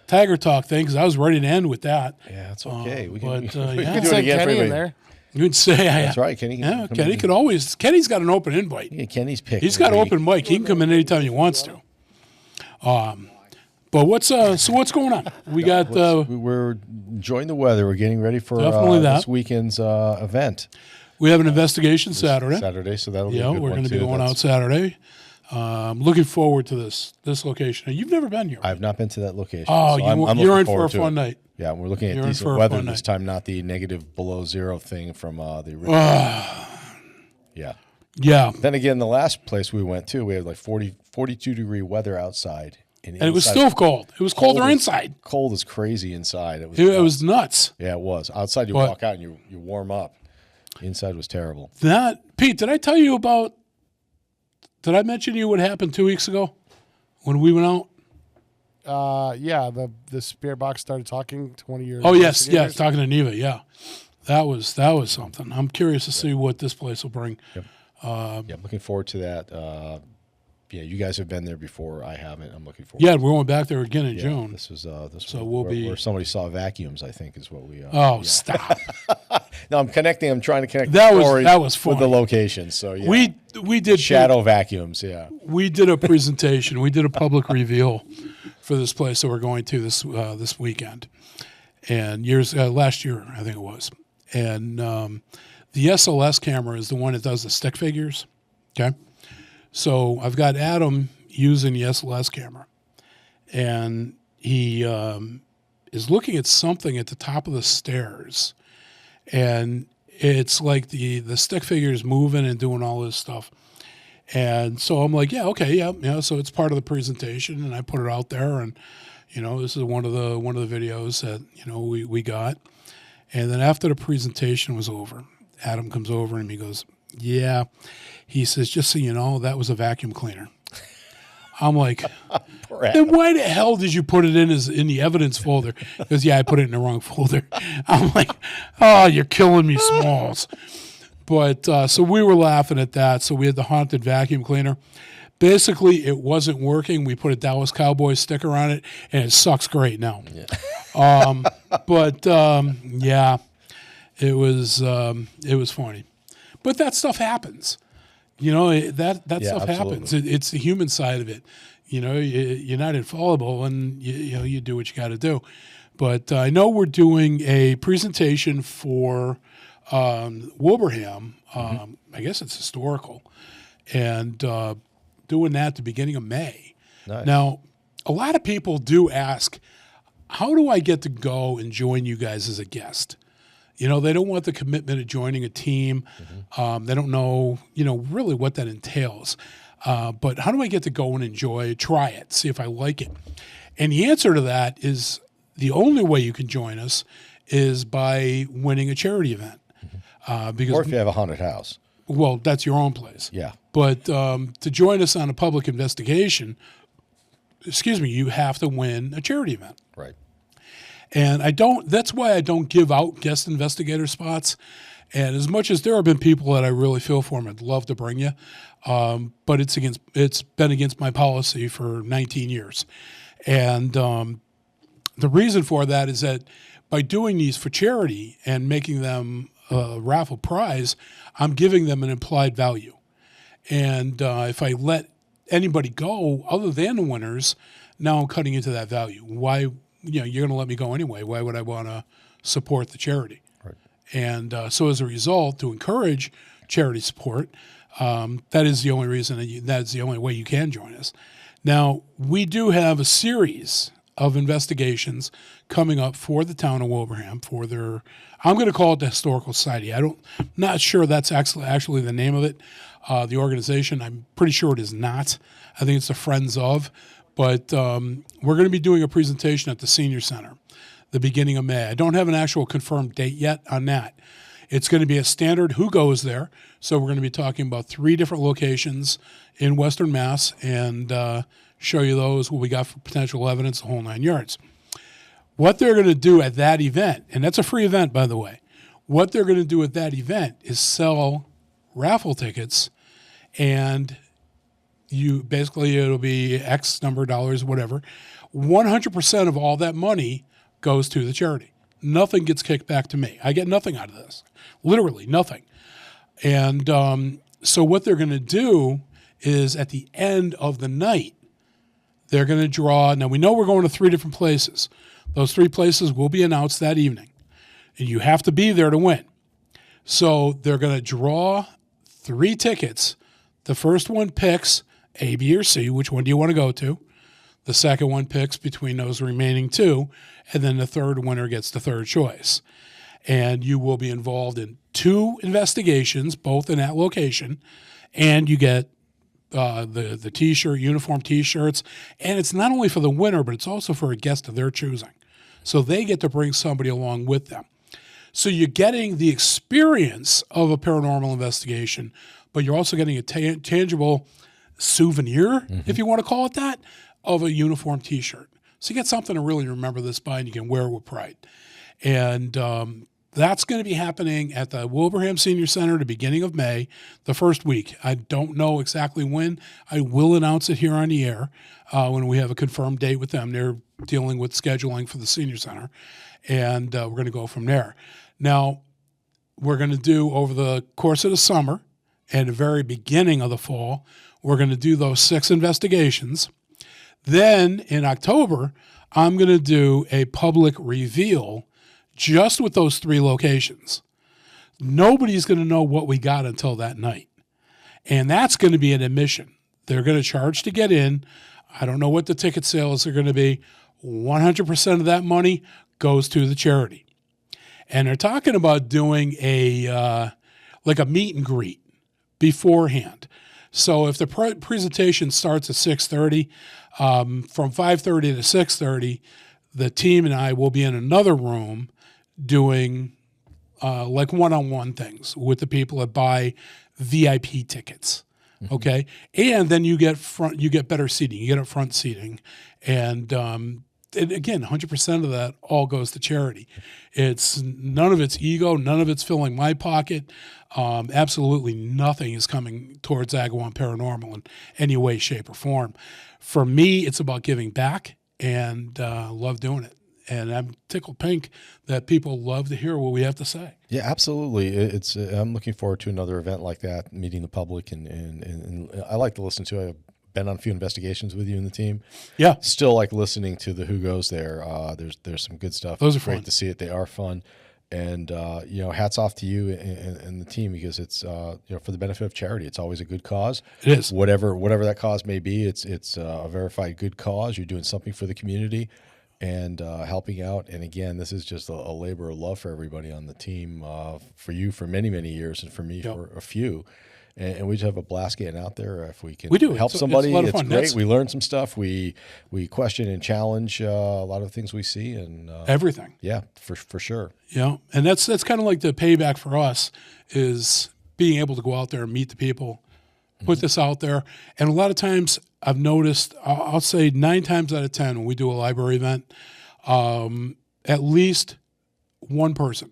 Tiger Talk thing because I was ready to end with that. Yeah, it's okay. We can do it it again Kenny in there. You would say, that's right, Kenny. Kenny could always. Kenny's got an open invite. Yeah, Kenny's pick. He's got an open mic. He can come in anytime he wants to. But what's going on? We got. We're enjoying the weather. We're getting ready for this weekend's event. We have an investigation Saturday. So that'll be a good we're one going to be going out Saturday. Looking forward to this location. You've never been here. Right? I've not been to that location. Oh, so you're in for a fun night. Yeah, we're looking at decent weather this time, not the negative below zero thing from the original. Yeah. Then again, the last place we went to, we had like 42-degree weather outside. And it was still cold. It was colder inside. Cold as crazy inside. It was nuts. Yeah, it was. Outside you walk out and you warm up. Inside was terrible. Pete, did I tell you about, did I mention to you what happened 2 weeks ago when we went out? Yeah, the spirit box started talking 20 years. Oh yes, talking to Neva. Yeah, that was something. I'm curious to see what this place will bring. Yep. Looking forward to that. You guys have been there before. I haven't. I'm looking forward. Yeah, we're going back there again in June. This was so we'll be where somebody saw vacuums. I think is what we. Stop! No, I'm connecting. I'm trying to connect. That was fun with the location. So yeah, we did shadow vacuums. Yeah, we did a presentation. We did a public reveal for this place that we're going to this weekend, and last year I think it was, and the SLS camera is the one that does the stick figures. Okay. So I've got Adam using the SLS camera, and he is looking at something at the top of the stairs, and it's like the stick figure is moving and doing all this stuff. And so I'm like, yeah, okay, yeah. So it's part of the presentation, and I put it out there, and this is one of the videos that we got. And then after the presentation was over, Adam comes over and he goes, yeah. He says, just so you know, that was a vacuum cleaner. I'm like, then why the hell did you put it in the evidence folder? Because, I put it in the wrong folder. I'm like, oh, you're killing me, Smalls. But so we were laughing at that. So we had the haunted vacuum cleaner. Basically, it wasn't working. We put a Dallas Cowboys sticker on it, and it sucks great now. Yeah. It was funny. But that stuff happens. That stuff happens. It's the human side of it. You're not infallible, and you do what you got to do. But I know we're doing a presentation for Wilbraham. I guess it's historical, and doing that at the beginning of May. Nice. Now, a lot of people do ask, how do I get to go and join you guys as a guest? They don't want the commitment of joining a team. They don't know, really what that entails. But how do I get to go and try it, see if I like it? And the answer to that is the only way you can join us is by winning a charity event. Because, or if you have a haunted house. Well, that's your own place. Yeah. But to join us on a public investigation, you have to win a charity event. Right. And that's why I don't give out guest investigator spots. And as much as there have been people that I really feel for and I'd love to bring you, but it's been against my policy for 19 years. And the reason for that is that by doing these for charity and making them raffle prize, I'm giving them an implied value. And if I let anybody go other than the winners, now I'm cutting into that value. Why, you're going to let me go anyway. Why would I want to support the charity? Right. And so as a result, to encourage charity support, that is the only reason, that's the only way you can join us. Now, we do have a series of investigations coming up for the town of Wilbraham for their, I'm going to call it the Historical Society. I'm not sure that's actually the name of it. The organization, I'm pretty sure it is not. I think it's the Friends of. But we're going to be doing a presentation at the Senior Center the beginning of May. I don't have an actual confirmed date yet on that. It's going to be a standard who goes there. So we're going to be talking about 3 different locations in Western Mass and show you those, what we got for potential evidence, the whole 9 yards. What they're going to do at that event, and that's a free event, by the way, what they're going to do at that event is sell raffle tickets, and it'll be X number of dollars, whatever. 100% of all that money goes to the charity. Nothing gets kicked back to me. I get nothing out of this, literally nothing. And so what they're going to do is at the end of the night, they're going to draw. Now, we know we're going to 3 different places. Those 3 places will be announced that evening, and you have to be there to win. So they're going to draw 3 tickets. The first one picks A, B, or C. Which one do you want to go to? The second one picks between those remaining 2, and then the third winner gets the third choice. And you will be involved in 2 investigations, both in that location, and you get the T-shirt, uniform T-shirts, and it's not only for the winner, but it's also for a guest of their choosing. So they get to bring somebody along with them. So you're getting the experience of a paranormal investigation, but you're also getting a tangible souvenir, if you want to call it that, of a uniform T-shirt. So you get something to really remember this by, and you can wear it with pride. And that's going to be happening at the Wilbraham Senior Center the beginning of May, the first week. I don't know exactly when. I will announce it here on the air when we have a confirmed date with them. They're dealing with scheduling for the Senior Center, and we're going to go from there. Now, we're going to do over the course of the summer and the very beginning of the fall, we're going to do those 6 investigations. Then in October, I'm going to do a public reveal just with those 3 locations. Nobody's going to know what we got until that night. And that's going to be an admission. They're going to charge to get in. I don't know what the ticket sales are going to be. 100% of that money goes to the charity. And they're talking about doing a meet and greet beforehand. So if the presentation starts at 6:30, from 5:30 to 6:30, the team and I will be in another room doing one-on-one things with the people that buy VIP tickets. Okay, and then you get better seating. You get up front seating, and again, 100% of that all goes to charity. It's none of it's ego, none of it's filling my pocket. Absolutely nothing is coming towards Agawam Paranormal in any way, shape, or form. For me, it's about giving back, and love doing it. And I'm tickled pink that people love to hear what we have to say. Yeah, absolutely. I'm looking forward to another event like that, meeting the public, and I like to listen to it. I've been on a few investigations with you and the team. Yeah. Still like listening to the Who Goes There. There's some good stuff. Those are great to see it. They are fun. And, hats off to you and the team, because it's, for the benefit of charity. It's always a good cause. It is. Whatever that cause may be, it's a verified good cause. You're doing something for the community and helping out. And again, this is just a labor of love for everybody on the team, for you for many, many years, and for me for a few. And we just have a blast getting out there. If we can help somebody, it's great. We learn some stuff. We question and challenge a lot of things we see, and everything. Yeah, for sure. Yeah, and that's kind of like the payback for us, is being able to go out there and meet the people, put this out there. And a lot of times I've noticed, I'll say 9 times out of 10 when we do a library event, at least one person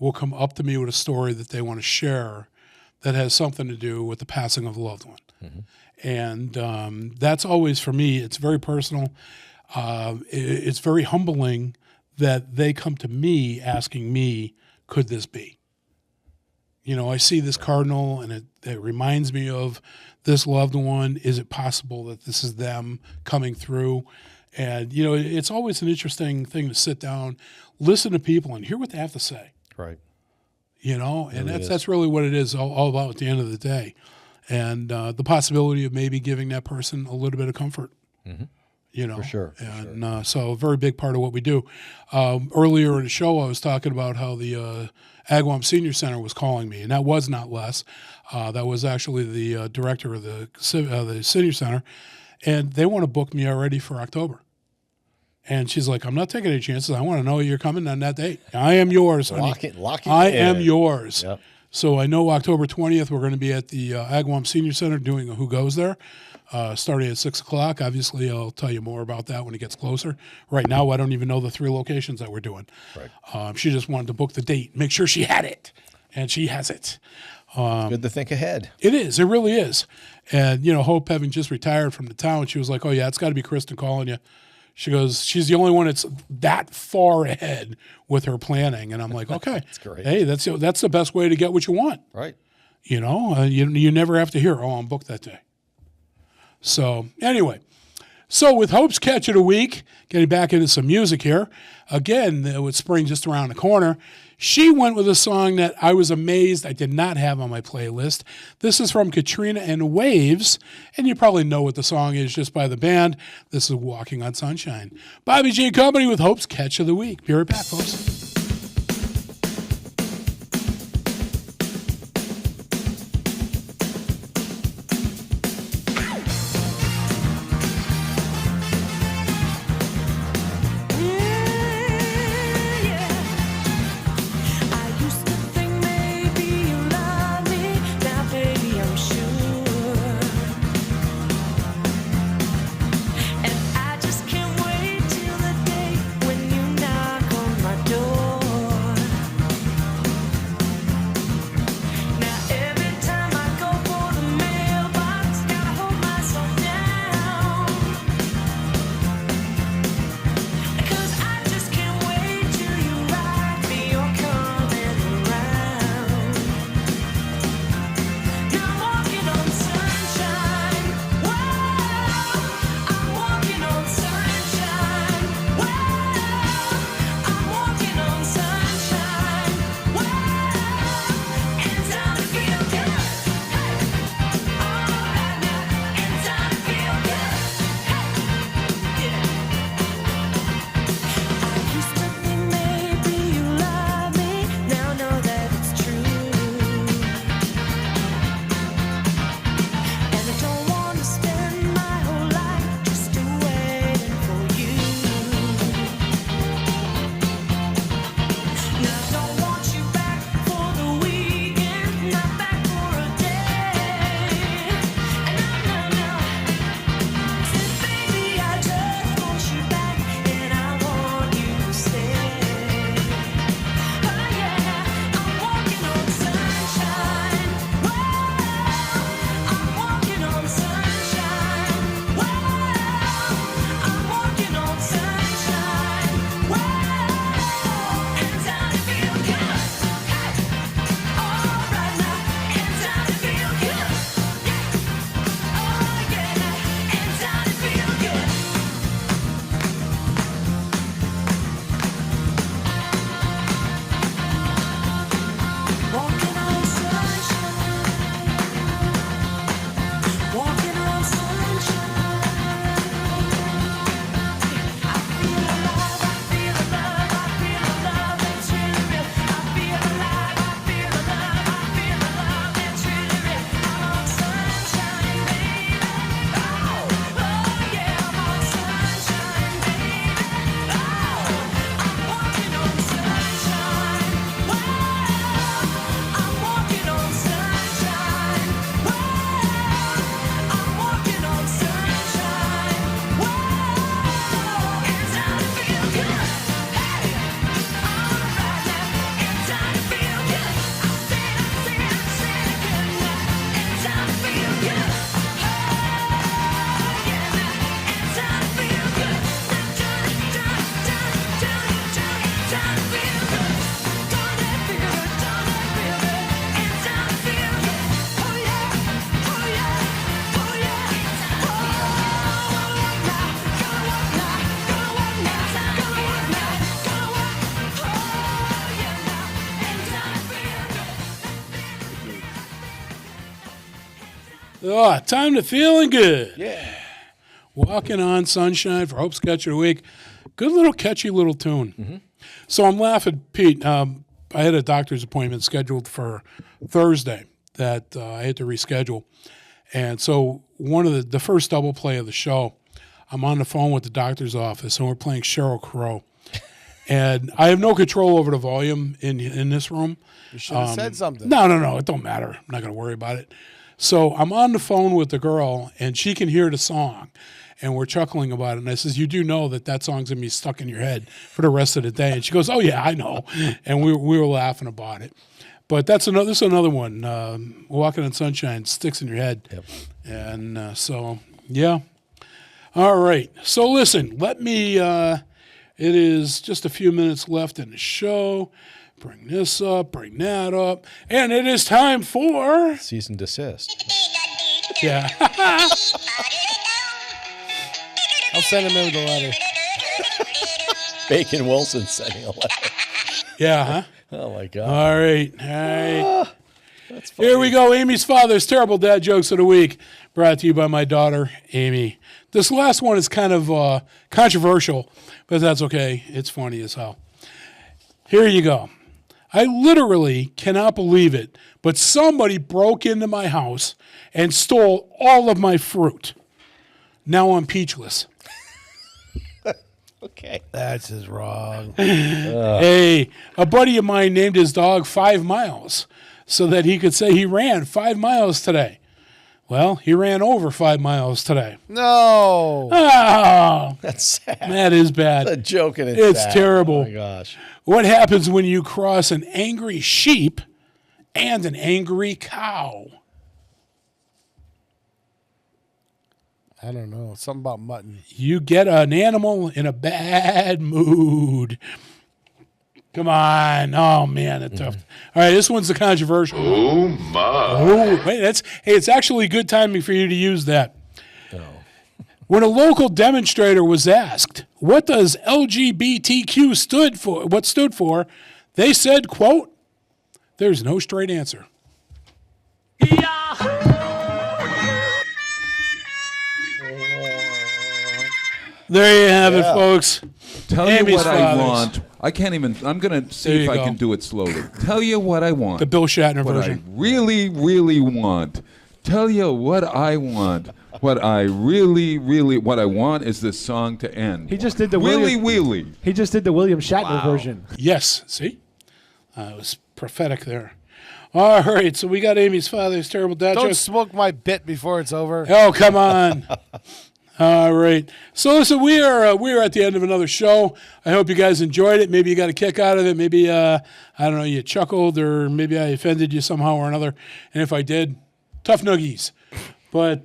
will come up to me with a story that they want to share that has something to do with the passing of a loved one. And that's always, for me, it's very personal. It's very humbling that they come to me asking me, could this be? I see this cardinal and it reminds me of this loved one. Is it possible that this is them coming through? And, it's always an interesting thing to sit down, listen to people and hear what they have to say. Right. And that's really what it is all about at the end of the day. And the possibility of maybe giving that person a little bit of comfort. Mm-hmm. For sure. And so a very big part of what we do. Earlier in the show, I was talking about how the Agawam Senior Center was calling me, and that was not Les. That was actually the director of the Senior Center, and they want to book me already for October. And she's like, I'm not taking any chances. I want to know you're coming on that date. I am yours, honey. Lock it I in. am yours. Yep. So I know October 20th, we're going to be at the Agawam Senior Center doing a Who Goes There, starting at 6 o'clock. Obviously, I'll tell you more about that when it gets closer. Right now, I don't even know the 3 locations that we're doing. Right. She just wanted to book the date, make sure she had it, and she has it. Good to think ahead. It is. It really is. And, Hope, having just retired from the town, she was like, oh, yeah, it's got to be Kristen calling you. She goes, she's the only one that's that far ahead with her planning. And I'm like, okay. That's great. Hey, that's the best way to get what you want. Right. You never have to hear, oh, I'm booked that day. So anyway, with Hope's Catch of the Week, getting back into some music here, again, with spring just around the corner, she went with a song that I was amazed I did not have on my playlist. This is from Katrina and Waves, and you probably know what the song is just by the band. This is Walking on Sunshine. Bobby G. Company with Hope's Catch of the Week. Be right back, folks. And I just can't wait till the day when you knock on my door. Oh, time to feeling good. Yeah. Walking on Sunshine for Hope's Catch of the Week. Good little catchy little tune. Mm-hmm. So I'm laughing, Pete. I had a doctor's appointment scheduled for Thursday that I had to reschedule. And so one of the first double play of the show, I'm on the phone with the doctor's office, and we're playing Sheryl Crow. And I have no control over the volume in this room. You should have said something. No. It don't matter. I'm not going to worry about it. So I'm on the phone with the girl, and she can hear the song. And we're chuckling about it. And I says, you do know that song's going to be stuck in your head for the rest of the day. And she goes, oh, yeah, I know. And we were laughing about it. But this is another one. Walking on Sunshine sticks in your head. Yep. And so, yeah. All right. So listen, let me, it is just a few minutes left in the show. Bring this up, bring that up. And it is time for... Cease and desist. Yeah. I'll send him in with a letter. Bacon Wilson sending a letter. Yeah, huh? Oh, my God. All right. That's funny. Here we go. Amy's Father's Terrible Dad Jokes of the Week, brought to you by my daughter, Amy. This last one is kind of controversial, but that's okay. It's funny as hell. Here you go. I literally cannot believe it, but somebody broke into my house and stole all of my fruit. Now I'm peachless. Okay. That's just wrong. Hey, a buddy of mine named his dog 5 Miles so that he could say he ran 5 miles today. Well, he ran over 5 miles today. No. Oh. That's sad. That is bad. It's a joke and it's sad. terrible. Oh, my gosh. What happens when you cross an angry sheep and an angry cow? I don't know. Something about mutton. You get an animal in a bad mood. Come on. Oh, man, that's tough. All right, this one's the controversial. Oh, my. Oh, wait, it's actually good timing for you to use that. Oh. When a local demonstrator was asked, what does LGBTQ stood for, they said, quote, there's no straight answer. There you have it, folks. Tell Amy's you what I Fathers. want. I can't even. I'm going to see There if you I go. can do it slowly. Tell you what I want. The Bill Shatner what version. I really, really want. Tell you what I want. What I really, really, what I want is this song to end. He just did the Wheelie. He just did the William Shatner version. Yes, see? It was prophetic there. All right, so we got Amy's Father's Terrible Dad Don't Jokes. smoke my bit before it's over. Oh, come on. All right. So listen, we are at the end of another show. I hope you guys enjoyed it. Maybe you got a kick out of it. Maybe, I don't know, you chuckled, or maybe I offended you somehow or another. And if I did, tough noogies. But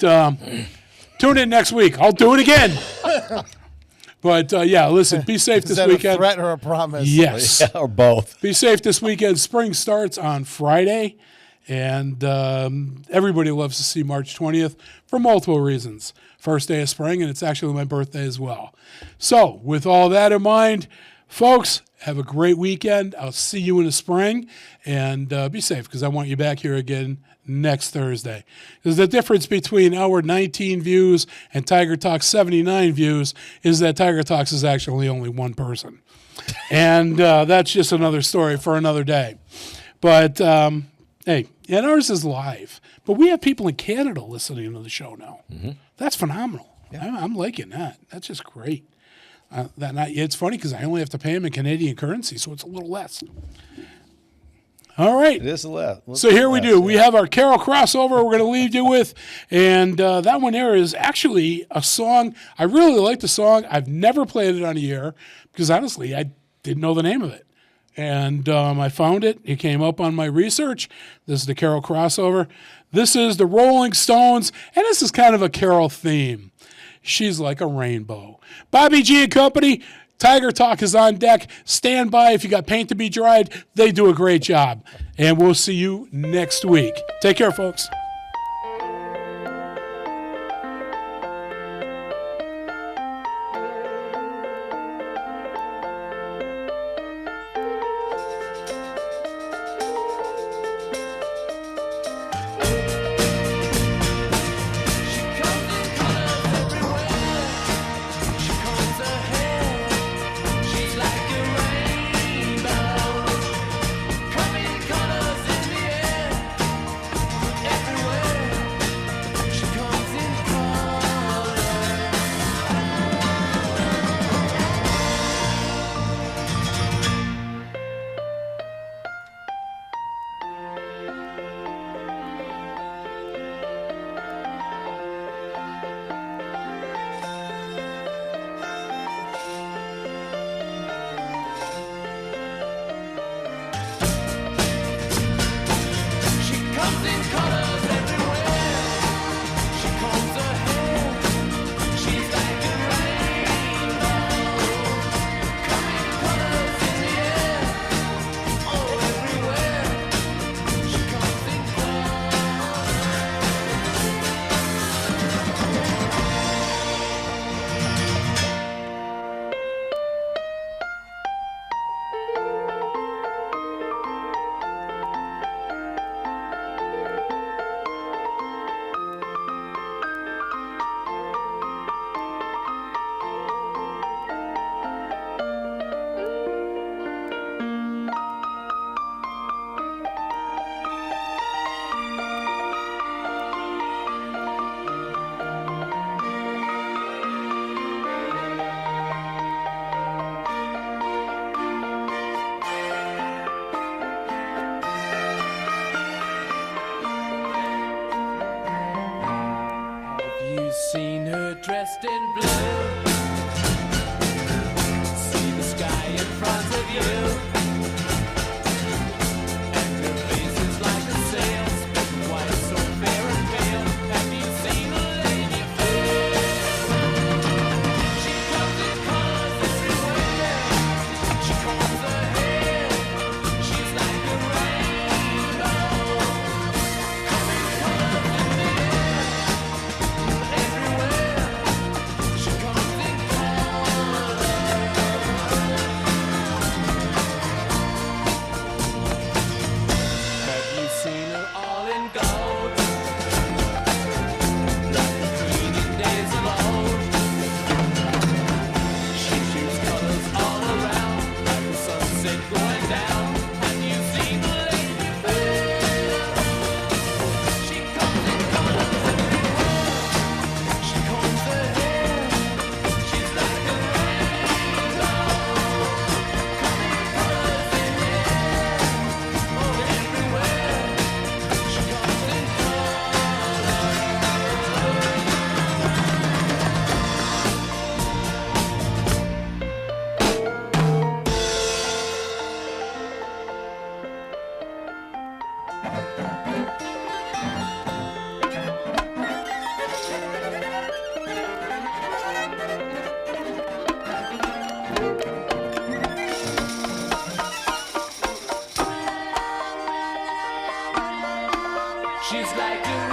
tune in next week. I'll do it again. But, yeah, listen, be safe Is this that weekend. a threat or a promise? Yes. Yeah, or both. Be safe this weekend. Spring starts on Friday, and everybody loves to see March 20th for multiple reasons. First day of spring, and it's actually my birthday as well. So, with all that in mind, folks, have a great weekend. I'll see you in the spring, and be safe, because I want you back here again next Thursday. Because the difference between our 19 views and Tiger Talk's 79 views is that Tiger Talks is actually only one person. And that's just another story for another day. But, hey, and ours is live. But we have people in Canada listening to the show now. Mm-hmm. That's phenomenal. Yeah. I'm liking that. That's just great. It's funny because I only have to pay them in Canadian currency, so it's a little less. All right. It is less. So here we do. We have our Carol crossover we're going to leave you with. And that one there is actually a song. I really like the song. I've never played it on the air because, honestly, I didn't know the name of it. And I found it. It came up on my research. This is the Carol crossover. This is the Rolling Stones, and this is kind of a Carol theme. She's like a rainbow. Bobby G and Company, Tiger Talk is on deck. Stand by if you got paint to be dried. They do a great job. And we'll see you next week. Take care, folks. dressed in blue. See the sky in front of you. And her face is like a sail, split white, so fair and pale. Have you seen a lady fair? She comes in colors everywhere. She combs her hair. She's like a rainbow. Coming colors in the air. Everywhere. She comes in colors. Have you seen her all in gold? Like the queen in days of old. She shoots colors all around, like the sunset going down. Have you seen the lady fair? She comes in colors everywhere. She combs her hair. She's like a rainbow. Coming colors in the air. Oh, everywhere. She comes in She's like a